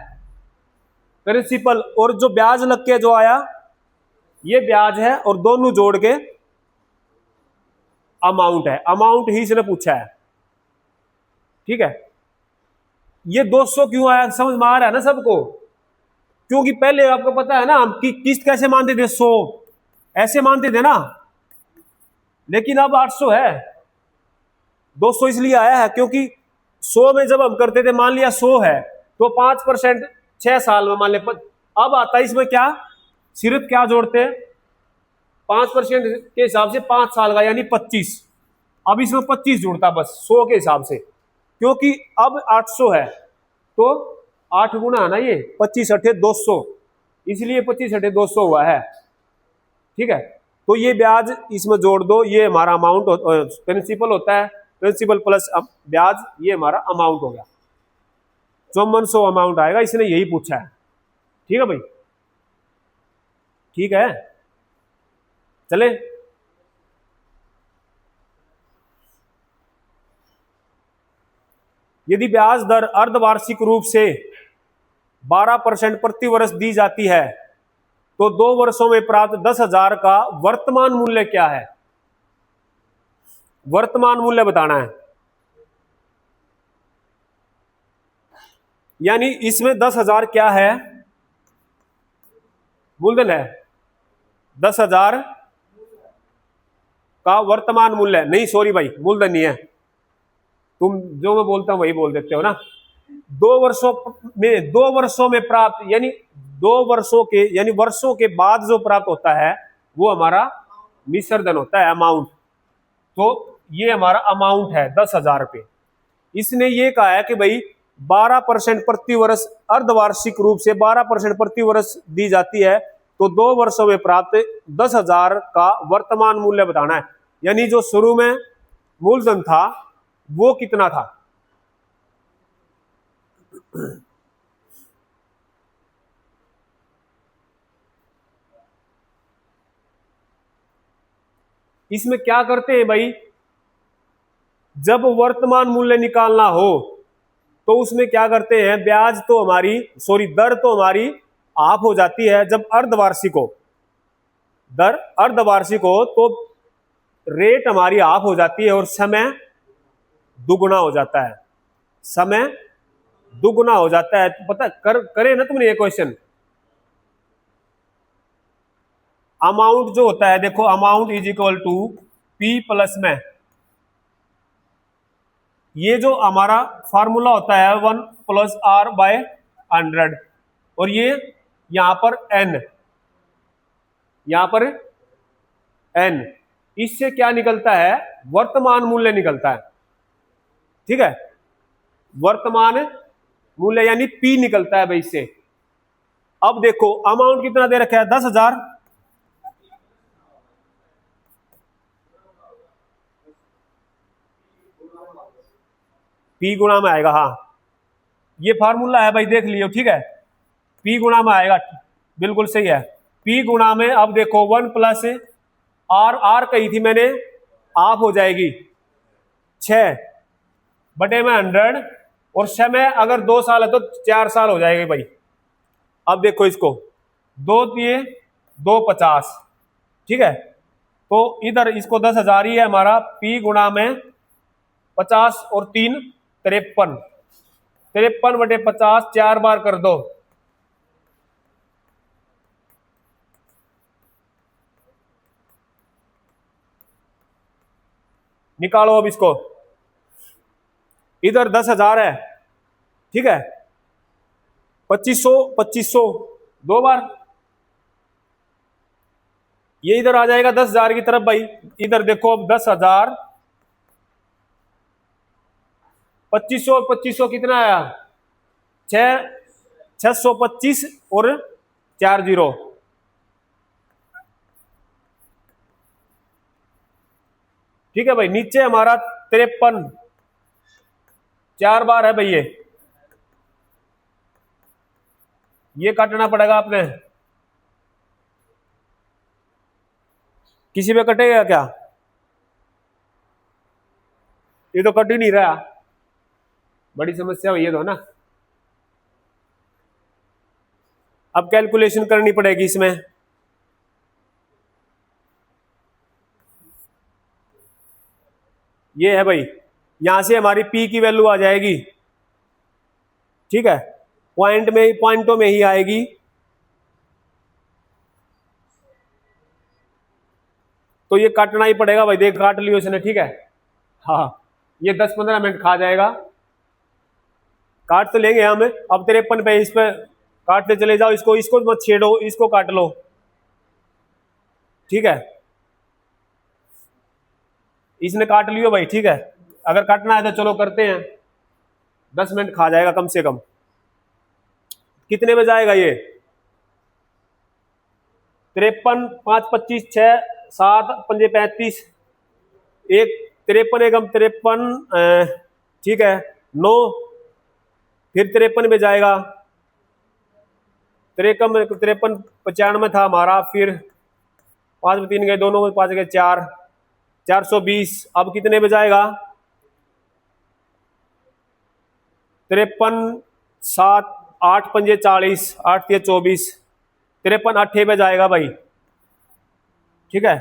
प्रिंसिपल, और जो ब्याज लग के जो आया ये ब्याज है, और दोनों जोड़ के अमाउंट है। अमाउंट ही इसने पूछा है। ठीक है, ये 200 क्यों आया समझ में आ रहा है ना सबको, क्योंकि पहले आपको पता है ना हम किस्त कैसे मानते थे, 100 ऐसे मानते थे ना, लेकिन अब 800 है। 200 इसलिए आया है क्योंकि 100 में जब हम करते थे, मान लिया 100 है तो 5% 6 साल में मान ले, अब आता है इसमें क्या, सिर्फ क्या जोड़ते हैं 5% के हिसाब से 5 साल का यानी 25। अब इसमें 25 जुड़ता बस 100 के हिसाब से, क्योंकि अब 800 है तो 8 गुना है ना, ये 25 अठे 200, इसलिए 25 अठे 200 हुआ है। ठीक है, तो ये ब्याज इसमें जोड़ दो, ये हमारा अमाउंट प्रिंसिपल होता है, प्रिंसिपल प्लस ब्याज, ये हमारा अमाउंट हो गया। 5400 अमाउंट आएगा, इसने यही पूछा है। ठीक है भाई, ठीक है, चले। यदि ब्याज दर अर्धवार्षिक रूप से 12% प्रति वर्ष दी जाती है तो 2 वर्षों में प्राप्त 10,000 का वर्तमान मूल्य क्या है, वर्तमान मूल्य बताना है। यानी इसमें 10,000 क्या है, मूलधन है, 10,000 का वर्तमान मूल्य, नहीं सॉरी भाई मूलधन नहीं है, तुम जो मैं बोलता हूं वही बोल देते हो ना। 2 वर्षों में प्राप्त, यानी 2 वर्षों के, यानी वर्षों के बाद जो प्राप्त होता है वो हमारा मिश्रधन होता है, अमाउंट। तो ये हमारा अमाउंट है 10,000 रुपये। इसने ये कहा है कि भाई 12% प्रति वर्ष, अर्धवार्षिक रूप से 12% प्रति वर्ष दी जाती है, तो 2 वर्षों में प्राप्त 10,000 का वर्तमान मूल्य बताना है। यानी जो शुरू में मूलधन था वो कितना था। इसमें क्या करते हैं भाई, जब वर्तमान मूल्य निकालना हो तो उसमें क्या करते हैं, ब्याज तो हमारी दर तो हमारी हाफ हो जाती है। जब अर्धवार्षिक हो, दर अर्धवार्षिक हो तो रेट हमारी हाफ हो जाती है और समय दुगुना हो जाता है, समय दुगुना हो जाता है। पता करे ना तुमने ये क्वेश्चन, अमाउंट जो होता है देखो, amount is equal to P plus में, ये जो हमारा फार्मूला होता है 1 + R/100, और ये यहां पर n, यहां पर n, इससे क्या निकलता है, वर्तमान मूल्य निकलता है। ठीक है, वर्तमान मूल्य यानी P निकलता है भाई इससे। अब देखो अमाउंट कितना दे रखा है, 10,000, P गुणा में आएगा, हाँ ये फार्मूला है भाई देख लियो। ठीक है, P गुणा में आएगा, बिल्कुल सही है, P गुणा में। अब देखो 1 + R कही थी मैंने, हाफ हो जाएगी 6/100, और समय अगर 2 साल है तो 4 साल हो जाएगी भाई। अब देखो इसको 2 दिए 2 50, ठीक है, तो इधर इसको 10,000 ही है हमारा, P गुणा में 50 और 3 53, 53/50, 4 बार कर दो, निकालो अब इसको। इधर 10,000 है, ठीक है, 2500 2500 2 बार, ये इधर आ जाएगा 10,000 की तरफ भाई। इधर देखो अब 10,000 2500 और 2500 कितना आया? 625 और 40। ठीक है भाई। नीचे हमारा 53 4 बार है भाई। ये काटना पड़ेगा आपने। किसी पे कटेगा क्या? ये तो कट ही नहीं रहा। बड़ी समस्या हुई है तो ना। अब कैलकुलेशन करनी पड़ेगी इसमें। ये है भाई, यहां से हमारी पी की वैल्यू आ जाएगी। ठीक है, पॉइंटों में ही आएगी। तो ये काटना ही पड़ेगा भाई। देख काट लियो इसने। ठीक है, हाँ, ये 10-15 मिनट खा जाएगा। काट तो लेंगे हम। अब 53 पे इस पे काटते चले जाओ। इसको इसको मत छेड़ो, इसको काट लो। ठीक है, इसने काट लियो भाई। ठीक है, अगर काटना है तो चलो करते हैं। 10 मिनट खा जाएगा कम से कम। कितने में जाएगा ये? 53 5 25 6 7 5 35। एक 53 एकम 53। ठीक है, 9। फिर 53 में जाएगा। 53 95 था हमारा। फिर 5 में 3 गए, दोनों में 5 गए 4, 420। अब कितने में जाएगा? 53 7 8 5 40 8 3 24। 53 8 पे जाएगा भाई। ठीक है,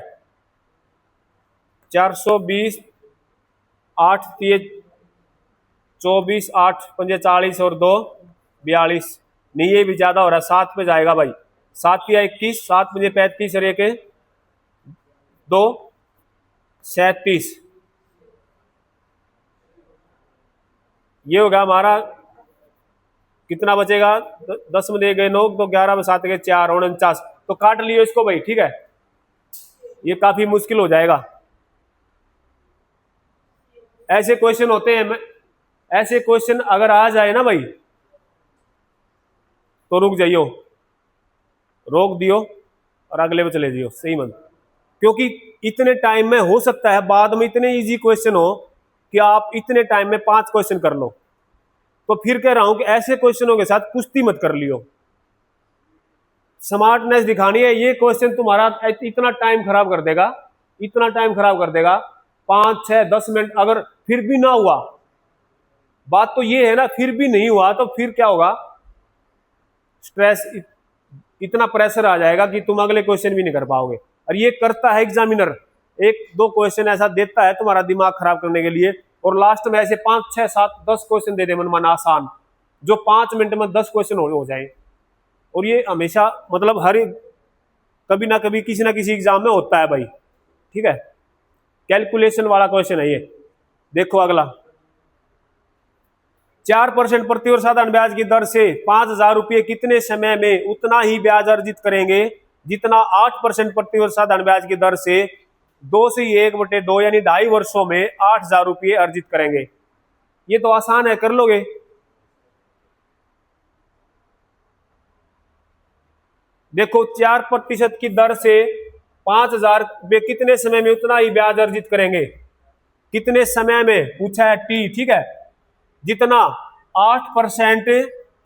420 8 3 24 8 5 40 और 2 42। नहीं, ये भी ज्यादा हो रहा है। 7 पे जाएगा भाई। 7 या 21 7 5 35 और 1 2 37। ये होगा हमारा। कितना बचेगा? 10 में दे गए 9, तो 11 में 7 गए 4 और 49। तो काट लियो इसको भाई। ठीक है, ये काफी मुश्किल हो जाएगा। ऐसे क्वेश्चन होते हैं। ऐसे क्वेश्चन अगर आ जाए ना भाई तो रुक जाइयो, रोक दियो और अगले पे चले जाइयो। सही मन, क्योंकि इतने टाइम में हो सकता है बाद में इतने इजी क्वेश्चन हो कि आप इतने टाइम में 5 क्वेश्चन कर लो। तो फिर कह रहा हूं कि ऐसे क्वेश्चनों के साथ कुश्ती मत कर लियो। स्मार्टनेस दिखानी है। ये क्वेश्चन तुम्हारा इतना टाइम खराब कर देगा, इतना टाइम खराब कर देगा। 5 6 10 मिनट अगर फिर भी ना हुआ, बात तो ये है ना, फिर भी नहीं हुआ तो फिर क्या होगा? स्ट्रेस, इतना प्रेशर आ जाएगा कि तुम अगले क्वेश्चन भी नहीं कर पाओगे। और ये करता है एग्जामिनर। 1-2 क्वेश्चन ऐसा देता है तुम्हारा दिमाग खराब करने के लिए, और लास्ट में ऐसे 5 6 7 10 क्वेश्चन दे दे मनमाना आसान, जो 5 मिनट में 10 क्वेश्चन हो जाए। और ये हमेशा मतलब हर कभी ना कभी किसी ना किसी एग्जाम में होता है भाई। ठीक है, कैलकुलेशन वाला क्वेश्चन है ये। देखो अगला, 4% प्रतिवर्ष साधारण ब्याज की दर से 5,000 रुपये कितने समय में उतना ही ब्याज अर्जित करेंगे जितना 8% प्रतिवर्ष साधारण ब्याज की दर से 2 से 1/2 यानी 2.5 वर्षों में 8,000 रुपये अर्जित करेंगे। ये तो आसान है, कर लोगे। देखो 4% की दर से 5,000 वे कितने समय में उतना ही ब्याज अर्जित करेंगे। कितने समय में पूछा है, टी। ठीक है, जितना 8%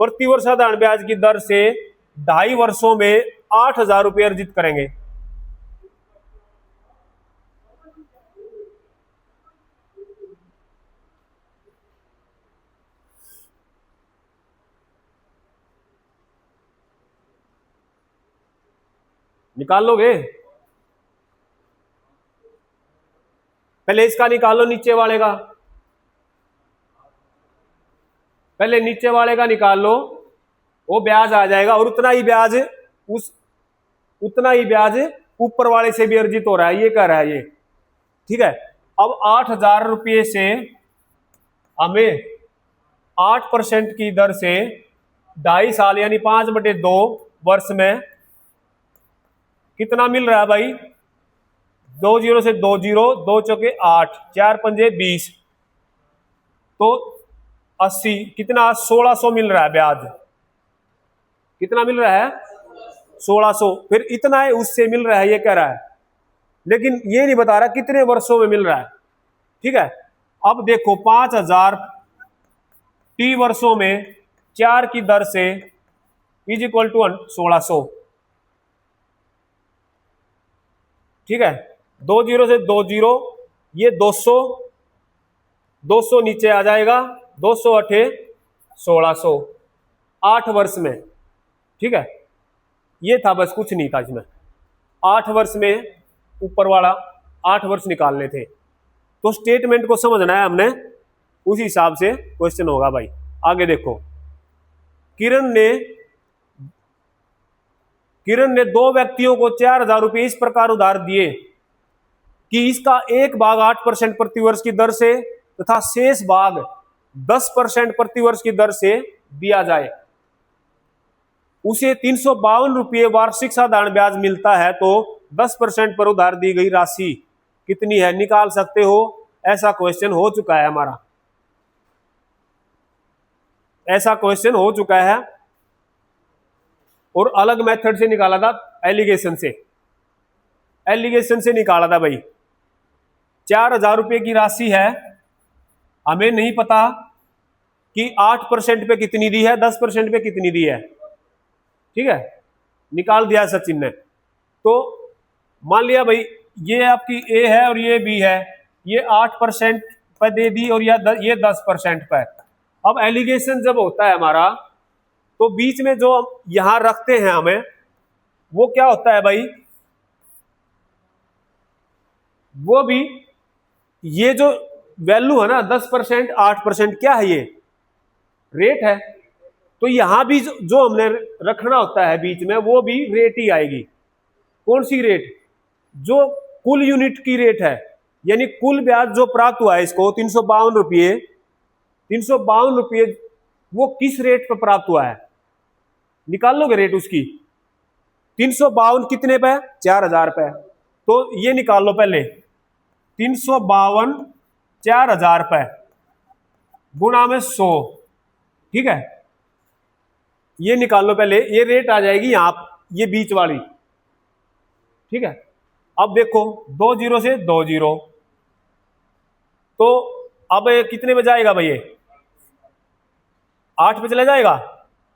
प्रतिवर्ष साधारण ब्याज की दर से 2.5 वर्षों में 8,000 रुपये अर्जित करेंगे। निकाल लोगे? पहले इसका निकालो, नीचे वाले का। पहले नीचे वाले का निकाल लो, वो ब्याज आ जाएगा। और उतना ही ब्याज ऊपर वाले से भी अर्जित हो रहा है, ये कह रहा है ये। ठीक है, अब 8,000 रुपये से हमें 8% की दर से 2.5 साल यानी 5/2 वर्ष में कितना मिल रहा है भाई? 2 0 से 2 0, 2 चौके 8, 4 पंजे 20। तो 80 कितना 1600 मिल रहा है ब्याज। कितना मिल रहा है 1600। फिर इतना है उससे मिल रहा है ये कह रहा है, लेकिन ये नहीं बता रहा कितने वर्षों में मिल रहा है। ठीक है, अब देखो 5000 टी वर्षों में 4 की दर से इज इक्वल टू 1600। ठीक है, 2 जीरो से 2 जीरो, ये 200, 200 नीचे आ जाएगा, 200 अठे 1600, 8 वर्ष में। ठीक है, ये था बस, कुछ नहीं था इसमें। 8 वर्ष में ऊपर वाला 8 वर्ष निकालने थे, तो स्टेटमेंट को समझना है हमने, उसी हिसाब से क्वेश्चन होगा भाई। आगे देखो, किरण ने 2 व्यक्तियों को 4000 रुपये इस प्रकार उधार दिए कि इसका एक भाग 8% प्रतिवर्ष की दर से तथा शेष भाग 10% प्रतिवर्ष की दर से दिया जाए। उसे 352 रुपये वार्षिक साधारण ब्याज मिलता है, तो 10% पर उधार दी गई राशि कितनी है, निकाल सकते हो। ऐसा क्वेश्चन हो चुका है हमारा, ऐसा क्वेश्चन हो चुका है, और अलग मेथड से निकाला था, एलिगेशन से निकाला था भाई। 4000 रुपये की राशि है, हमें नहीं पता कि 8% पे कितनी दी है, 10% पे कितनी दी है। ठीक है, निकाल दिया सचिन ने। तो मान लिया भाई ये आपकी ए है और ये बी है, ये 8% पे दे दी और ये 10% पे। अब एलिगेशन जब होता है हमारा, तो बीच में जो यहां रखते हैं हमें, वो क्या होता है भाई, वो भी ये जो वैल्यू है ना 10% 8% क्या है, ये रेट है। तो यहां भी जो हमने रखना होता है बीच में, वो भी रेट ही आएगी। कौन सी रेट, जो कुल यूनिट की रेट है, यानी कुल ब्याज जो प्राप्त हुआ है इसको 352 रुपये, वो किस रेट पर प्राप्त हुआ है, निकाल लोगे रेट उसकी। 352 कितने पे, 4000 पे, तो ये निकाल लो पहले, 352 4000 पे गुणा में 100। ठीक है, ये निकाल लो पहले, ये रेट आ जाएगी यहां, ये बीच वाली। ठीक है, अब देखो 2 जीरो से 2 जीरो, तो अब कितने में जाएगा भाई, ये 8 पे चला जाएगा,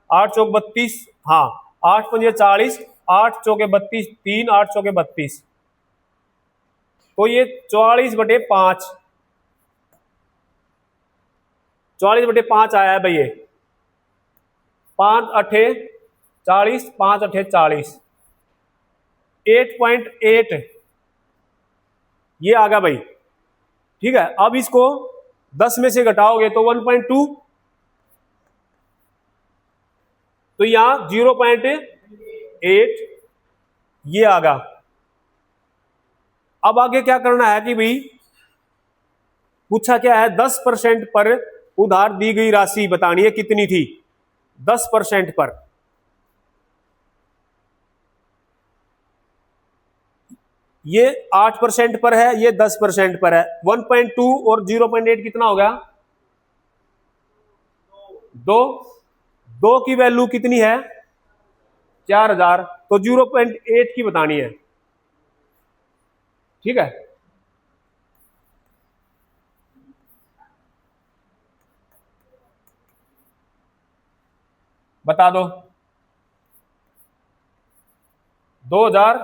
8 चौक 32, हाँ 8 पंजे 40, 8 चौके 32, 3 8 चौके 32, तो ये 44/5, 44/5 आया है भाई। ये 5 अठे 40, 5 अठे 40, 8.8 ये आ गया भाई। ठीक है, अब इसको 10 में से घटाओगे तो 1.2, तो यहां 0.8 ये आ गया। अब आगे क्या करना है कि भाई पूछा क्या है, 10% पर उधार दी गई राशि बतानी है, कितनी थी 10% पर। ये 8% पर है, ये 10% पर है। 1.2 और 0.8 कितना हो गया, 2 की वैल्यू कितनी है 4000, तो 0.8 की बतानी है। ठीक है, बता दो 2000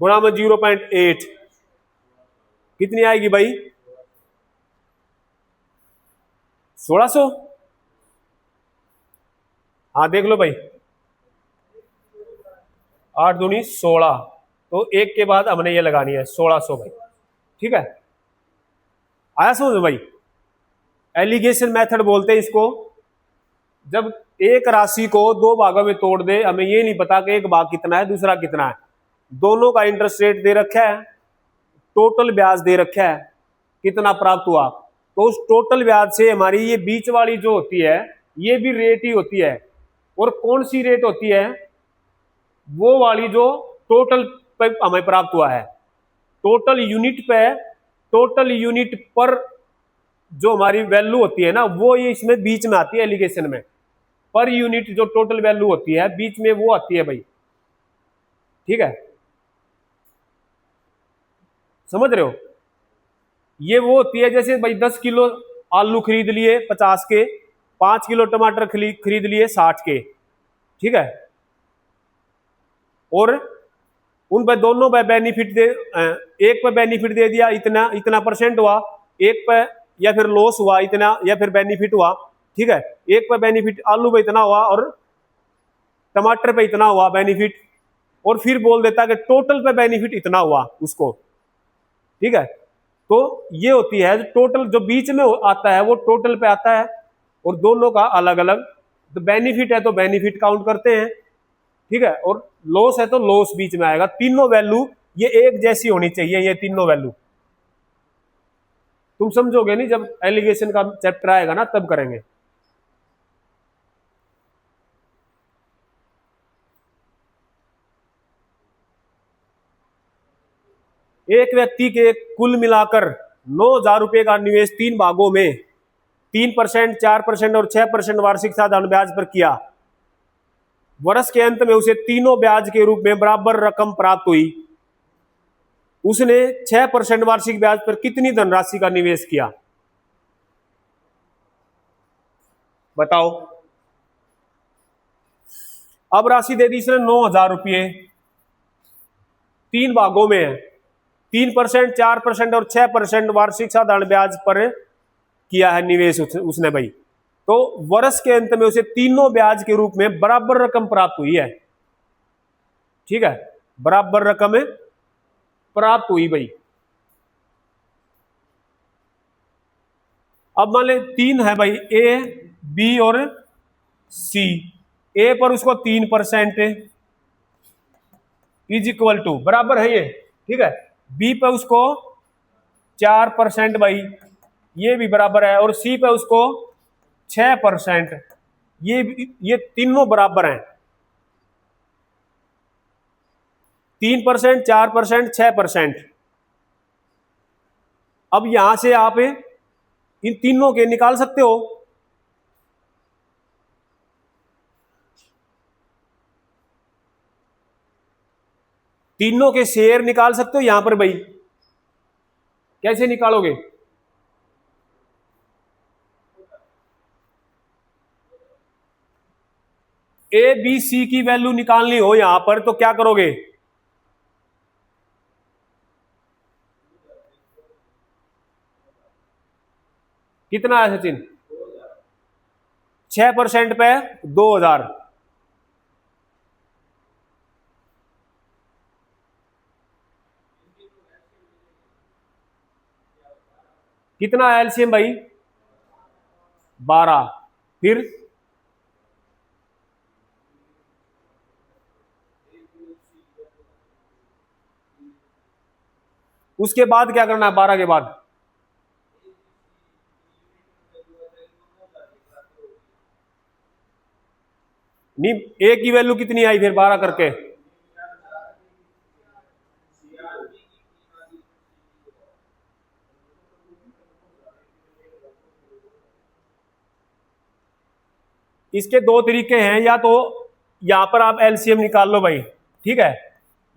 गुणा में 0.8 कितनी आएगी भाई, 1600। हाँ देख लो भाई, 8 दूनी 16, तो एक के बाद हमने ये लगानी है 1600 भाई। ठीक है, आया समझ भाई, एलिगेशन मेथड बोलते हैं इसको। जब एक राशि को 2 भागों में तोड़ दे, हमें ये नहीं पता कि एक भाग कितना है दूसरा कितना है, दोनों का इंटरेस्ट रेट दे रखा है, टोटल ब्याज दे रखा है, कितना प्राप्त हुआ, तो उस टोटल ब्याज से हमारी ये बीच वाली जो होती है ये भी रेट ही होती है। और कौन सी रेट होती है, वो वाली जो टोटल पे हमें प्राप्त हुआ है, टोटल यूनिट पे, टोटल यूनिट पर जो हमारी वैल्यू होती है ना वो ये इसमें बीच में आती है एलिगेशन में, पर यूनिट जो टोटल वैल्यू होती है बीच में वो आती है भाई। ठीक है, समझ रहे हो? ये वो होती है जैसे भाई 10 किलो आलू खरीद लिए 50 के, 5 किलो टमाटर खरीद लिए 60 के। ठीक है, और उन पे दोनों पे बेनिफिट दे, एक पे बेनिफिट दे दिया इतना इतना परसेंट हुआ, एक पे या फिर लॉस हुआ इतना या फिर बेनिफिट हुआ। ठीक है, एक पे बेनिफिट आलू पे इतना हुआ और टमाटर पे इतना हुआ बेनिफिट, और फिर बोल देता कि टोटल पे बेनिफिट इतना हुआ उसको। ठीक है, तो ये होती है टोटल, जो बीच में आता है वो टोटल पे आता है, और दोनों का अलग अलग। तो बेनिफिट है तो बेनिफिट काउंट करते हैं। ठीक है, और लॉस है तो लॉस बीच में आएगा। तीनों वैल्यू ये एक जैसी होनी चाहिए, ये तीनों वैल्यू। तुम समझोगे नहीं, जब एलिगेशन का चैप्टर आएगा ना तब करेंगे। एक व्यक्ति के कुल मिलाकर 9,000 रुपए का निवेश 3 भागों में 3%, 4% और 6% वार्षिक साधारण ब्याज पर किया। वर्ष के अंत में उसे तीनों ब्याज के रूप में बराबर रकम प्राप्त हुई। उसने 6% वार्षिक ब्याज पर कितनी धनराशि का निवेश किया? बताओ। अब राशि दे दी इसने 9,000 रुपये, 3 भागों में है, 3%, 4% और 6% वार्षिक साधारण ब्याज पर किया है निवेश उसने भाई। तो वर्ष के अंत में उसे तीनों ब्याज के रूप में बराबर रकम प्राप्त हुई है। ठीक है, बराबर रकम प्राप्त हुई भाई। अब मान ले 3 है भाई, ए, बी और सी। ए पर उसको 3% इज इक्वल टू बराबर है ये। ठीक है, बी पे उसको 4% भाई, ये भी बराबर है, और सी पे उसको 6%। ये तीनों बराबर हैं, 3%, 4%, 6%। अब यहां से आप इन तीनों के निकाल सकते हो। तीनों के शेयर निकाल सकते हो यहां पर भाई। कैसे निकालोगे? ए बी सी की वैल्यू निकालनी हो यहां पर तो क्या करोगे? कितना है सचिन? 6% पे 2,000। कितना है एलसीएम भाई? 12। फिर उसके बाद क्या करना है? 12 के बाद नहीं, ए की वैल्यू कितनी आई फिर 12 करके? इसके दो तरीके हैं, या तो यहां पर आप एलसीएम निकाल लो भाई। ठीक है,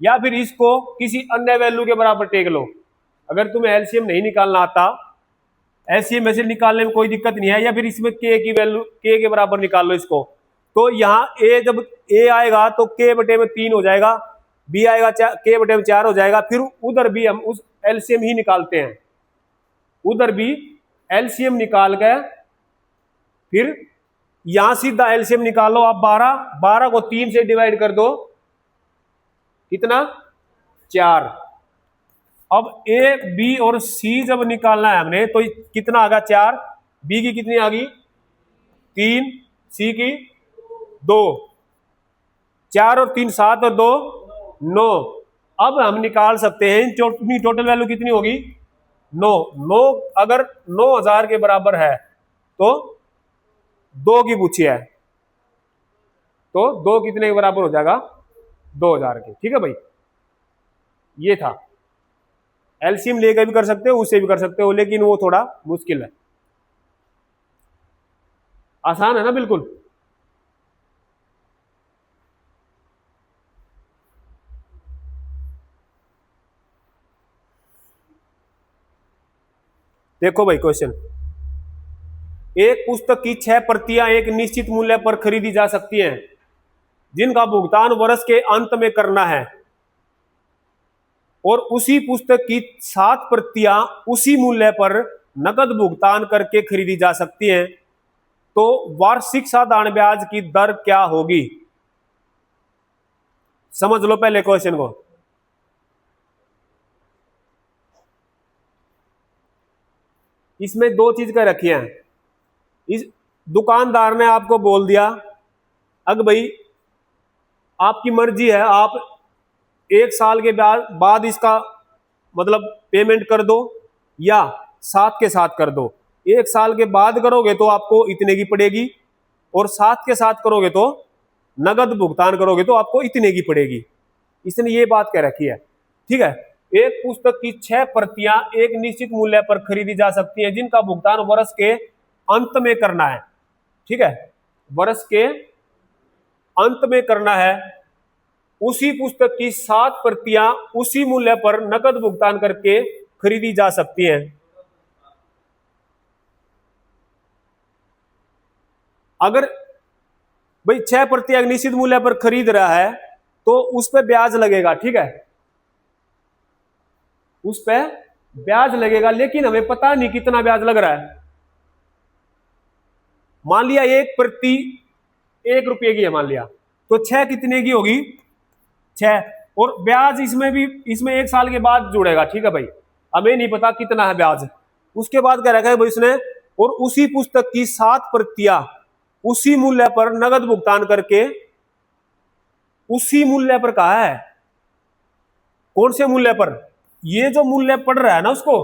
या फिर इसको किसी अन्य वैल्यू के बराबर टेक लो। अगर तुम्हें एलसीएम नहीं निकालना आता, एलसीएम वैसे निकालने में कोई दिक्कत नहीं है, या फिर इसमें के की वैल्यू के बराबर निकाल लो इसको। तो यहाँ ए, जब ए आएगा तो के बटे में 3 हो जाएगा, बी आएगा के बटे में 4 हो जाएगा। फिर उधर भी हम उस एलसीएम ही निकालते हैं, उधर भी एलसीएम निकाल के फिर यहां सीधा एलसीएम निकालो आप। 12 को 3 से डिवाइड कर दो, कितना? 4। अब ए बी और सी जब निकालना है हमने तो कितना आ गया? 4। बी की कितनी आ गई? 3। सी की 2। 4 और 3 7 और 2 9। अब हम निकाल सकते हैं टोटल वैल्यू कितनी होगी? 9। अगर 9,000 के बराबर है तो 2 की पूछी है, तो 2 कितने के बराबर हो जाएगा? 2,000 के। ठीक है भाई, ये था। एलसीएम लेकर भी कर सकते हो, उससे भी कर सकते हो, लेकिन वो थोड़ा मुश्किल है। आसान है ना बिल्कुल। देखो भाई क्वेश्चन, एक पुस्तक की 6 प्रतियां एक निश्चित मूल्य पर खरीदी जा सकती हैं जिनका भुगतान वर्ष के अंत में करना है, और उसी पुस्तक की 7 प्रतियां उसी मूल्य पर नकद भुगतान करके खरीदी जा सकती हैं, तो वार्षिक साधारण ब्याज की दर क्या होगी? समझ लो पहले क्वेश्चन को। इसमें दो चीज कह रखी है। इस दुकानदार ने आपको बोल दिया, अगर भाई आपकी मर्जी है, आप 1 साल के बाद इसका मतलब पेमेंट कर दो या साथ के साथ कर दो। 1 साल के बाद करोगे तो आपको इतने की पड़ेगी, और साथ के साथ करोगे तो नगद भुगतान करोगे तो आपको इतने की पड़ेगी। इसने ये बात कह रखी है, ठीक है। एक पुस्तक की 6 प्रतियां एक निश्चित मूल्य पर खरीदी जा सकती हैं जिनका भुगतान वर्ष के अंत में करना है, ठीक है, वर्ष के अंत में करना है। उसी पुस्तक की 7 प्रतियां उसी मूल्य पर नकद भुगतान करके खरीदी जा सकती हैं। अगर भाई 6 प्रतियां निश्चित मूल्य पर खरीद रहा है तो उस पर ब्याज लगेगा, ठीक है, उस पर ब्याज लगेगा, लेकिन हमें पता नहीं कितना ब्याज लग रहा है। मान लिया 1 प्रति 1 रुपये की है, मान लिया, तो 6 कितने की होगी? 6। और ब्याज इसमें भी, इसमें 1 साल के बाद जुड़ेगा, ठीक है भाई, हमें नहीं पता कितना है ब्याज। उसके बाद क्या रखा है भाई इसने, और उसी पुस्तक की 7 प्रतियां उसी मूल्य पर नगद भुगतान करके, उसी मूल्य पर कहा है, कौन से मूल्य पर? ये जो मूल्य पड़ रहा है ना उसको,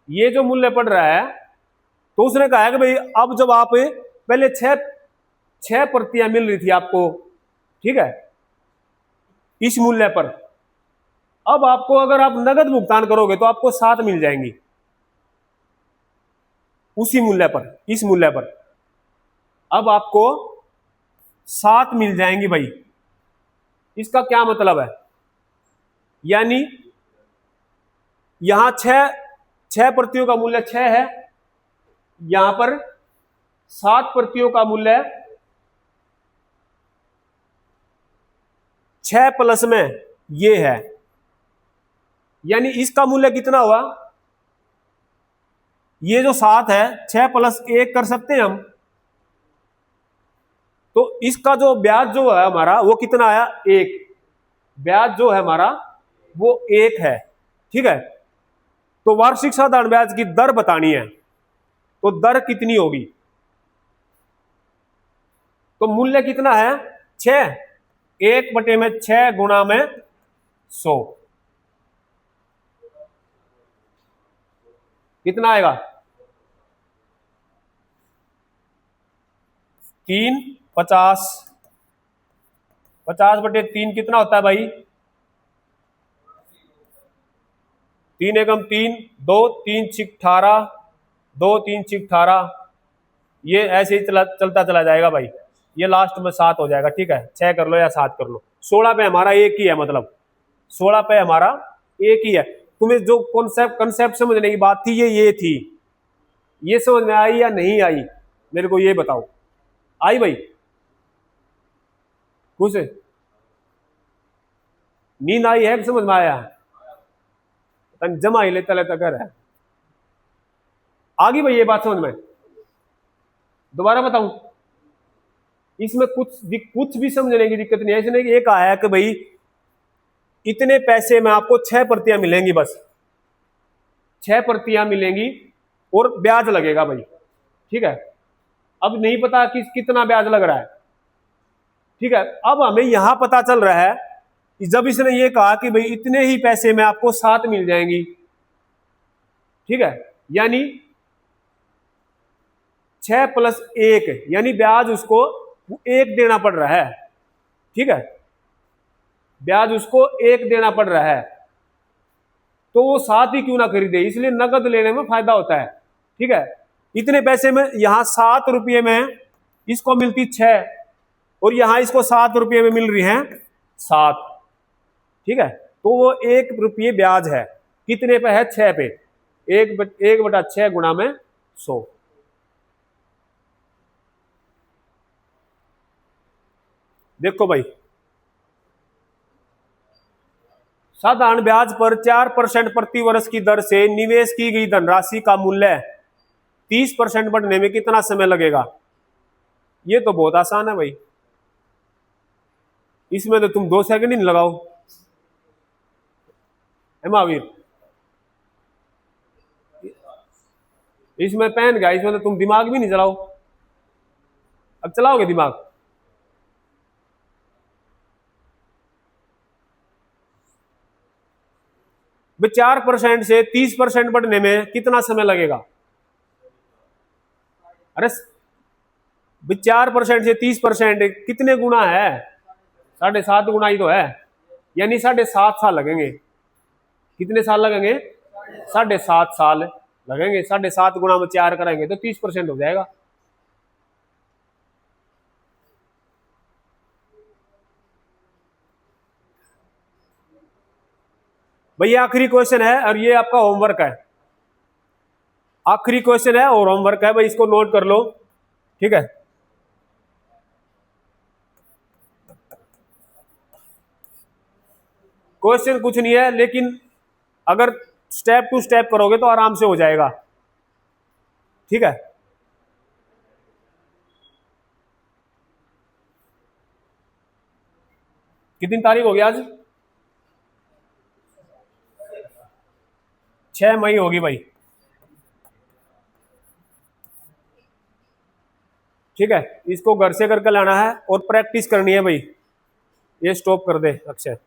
ये जो मूल्य पड़ रहा है, तो उसने कहा है कि भाई अब जब आप पहले 6 प्रतियां मिल रही थी आपको, ठीक है, इस मूल्य पर, अब आपको अगर आप नगद भुगतान करोगे तो आपको 7 मिल जाएंगी उसी मूल्य पर, इस मूल्य पर अब आपको 7 मिल जाएंगी भाई। इसका क्या मतलब है? यानी यहां 6 प्रतियों का मूल्य 6 है, यहां पर 7 प्रतियों का मूल्य 6 प्लस में ये है, यानी इसका मूल्य कितना हुआ? ये जो 7 है, 6 प्लस 1 कर सकते हैं हम, तो इसका जो ब्याज जो है हमारा वो कितना आया? 1। ब्याज जो है हमारा वो 1 है, ठीक है। तो वार्षिक साधारण ब्याज की दर बतानी है, तो दर कितनी होगी? तो मूल्य कितना है? 6। 1/6 गुणा में 100 कितना आएगा? 3 50। 50/3 कितना होता है भाई? 3 एकम 3, 2 3 6 18, 2 3 6 18, ये ऐसे ही चलता चला जाएगा भाई, ये लास्ट में 7 हो जाएगा, ठीक है। 6 कर लो या 7 कर लो, 16 पे हमारा एक ही है, मतलब 16 पे हमारा एक ही है। तुम्हें जो कंसेप्ट समझने की बात थी ये थी, ये समझ में आई या नहीं आई? मेरे को ये बताओ, आई भाई? कुछ नींद आई है कि समझ में आया? जमा ही लेता लेता कर है, आ गई भाई ये बात समझ में? दोबारा बताऊं, इसमें कुछ भी समझने की दिक्कत नहीं है। इसने ये कहा है कि भाई इतने पैसे में आपको 6 प्रतियां मिलेंगी, बस 6 प्रतियां मिलेंगी और ब्याज लगेगा भाई, ठीक है। अब नहीं पता कितना ब्याज लग रहा है, ठीक है। अब हमें यहां पता चल रहा है कि जब इसने ये कहा कि भाई इतने ही पैसे में आपको 7 मिल जाएंगी, ठीक है, यानी 6 प्लस 1, यानी ब्याज उसको 1 देना पड़ रहा है, ठीक है, ब्याज उसको 1 देना पड़ रहा है, तो वो 7 ही क्यों ना खरीदे, इसलिए नगद लेने में फायदा होता है, ठीक है। इतने पैसे में यहाँ 7 रुपये में इसको मिलती 6, और यहाँ इसको 7 रुपये में मिल रही है 7। ठीक है, तो वो 1 रुपये ब्याज है, कितने पे है? 6 पे। 1/6 गुणा में 100। देखो भाई, साधारण ब्याज पर 4% प्रति वर्ष की दर से निवेश की गई धनराशि का मूल्य 30% बढ़ने में कितना समय लगेगा? ये तो बहुत आसान है भाई, इसमें तो तुम 2 सेकंड ही नहीं लगाओ। है महावीर, इसमें पेन गया, इसमें तो तुम दिमाग भी नहीं चलाओ। अब चलाओगे दिमाग? भाई 4% से 30% बढ़ने में कितना समय लगेगा? अरे 4% से 30% कितने गुना है? 7.5 गुना ही तो है, यानी 7.5 साल लगेंगे। कितने साल लगेंगे? 7.5 साल लगेंगे। 7.5 गुना में 4 करेंगे तो 30% हो जाएगा। भैया आखिरी क्वेश्चन है और ये आपका होमवर्क है। आखिरी क्वेश्चन है और होमवर्क है भाई, इसको नोट कर लो। ठीक है, क्वेश्चन कुछ नहीं है, लेकिन अगर स्टेप टू स्टेप करोगे तो आराम से हो जाएगा। ठीक है, कितनी तारीख हो गई आज? 6 मई होगी भाई। ठीक है, इसको घर से करके लाना है और प्रैक्टिस करनी है भाई। ये स्टॉप कर दे अक्षय।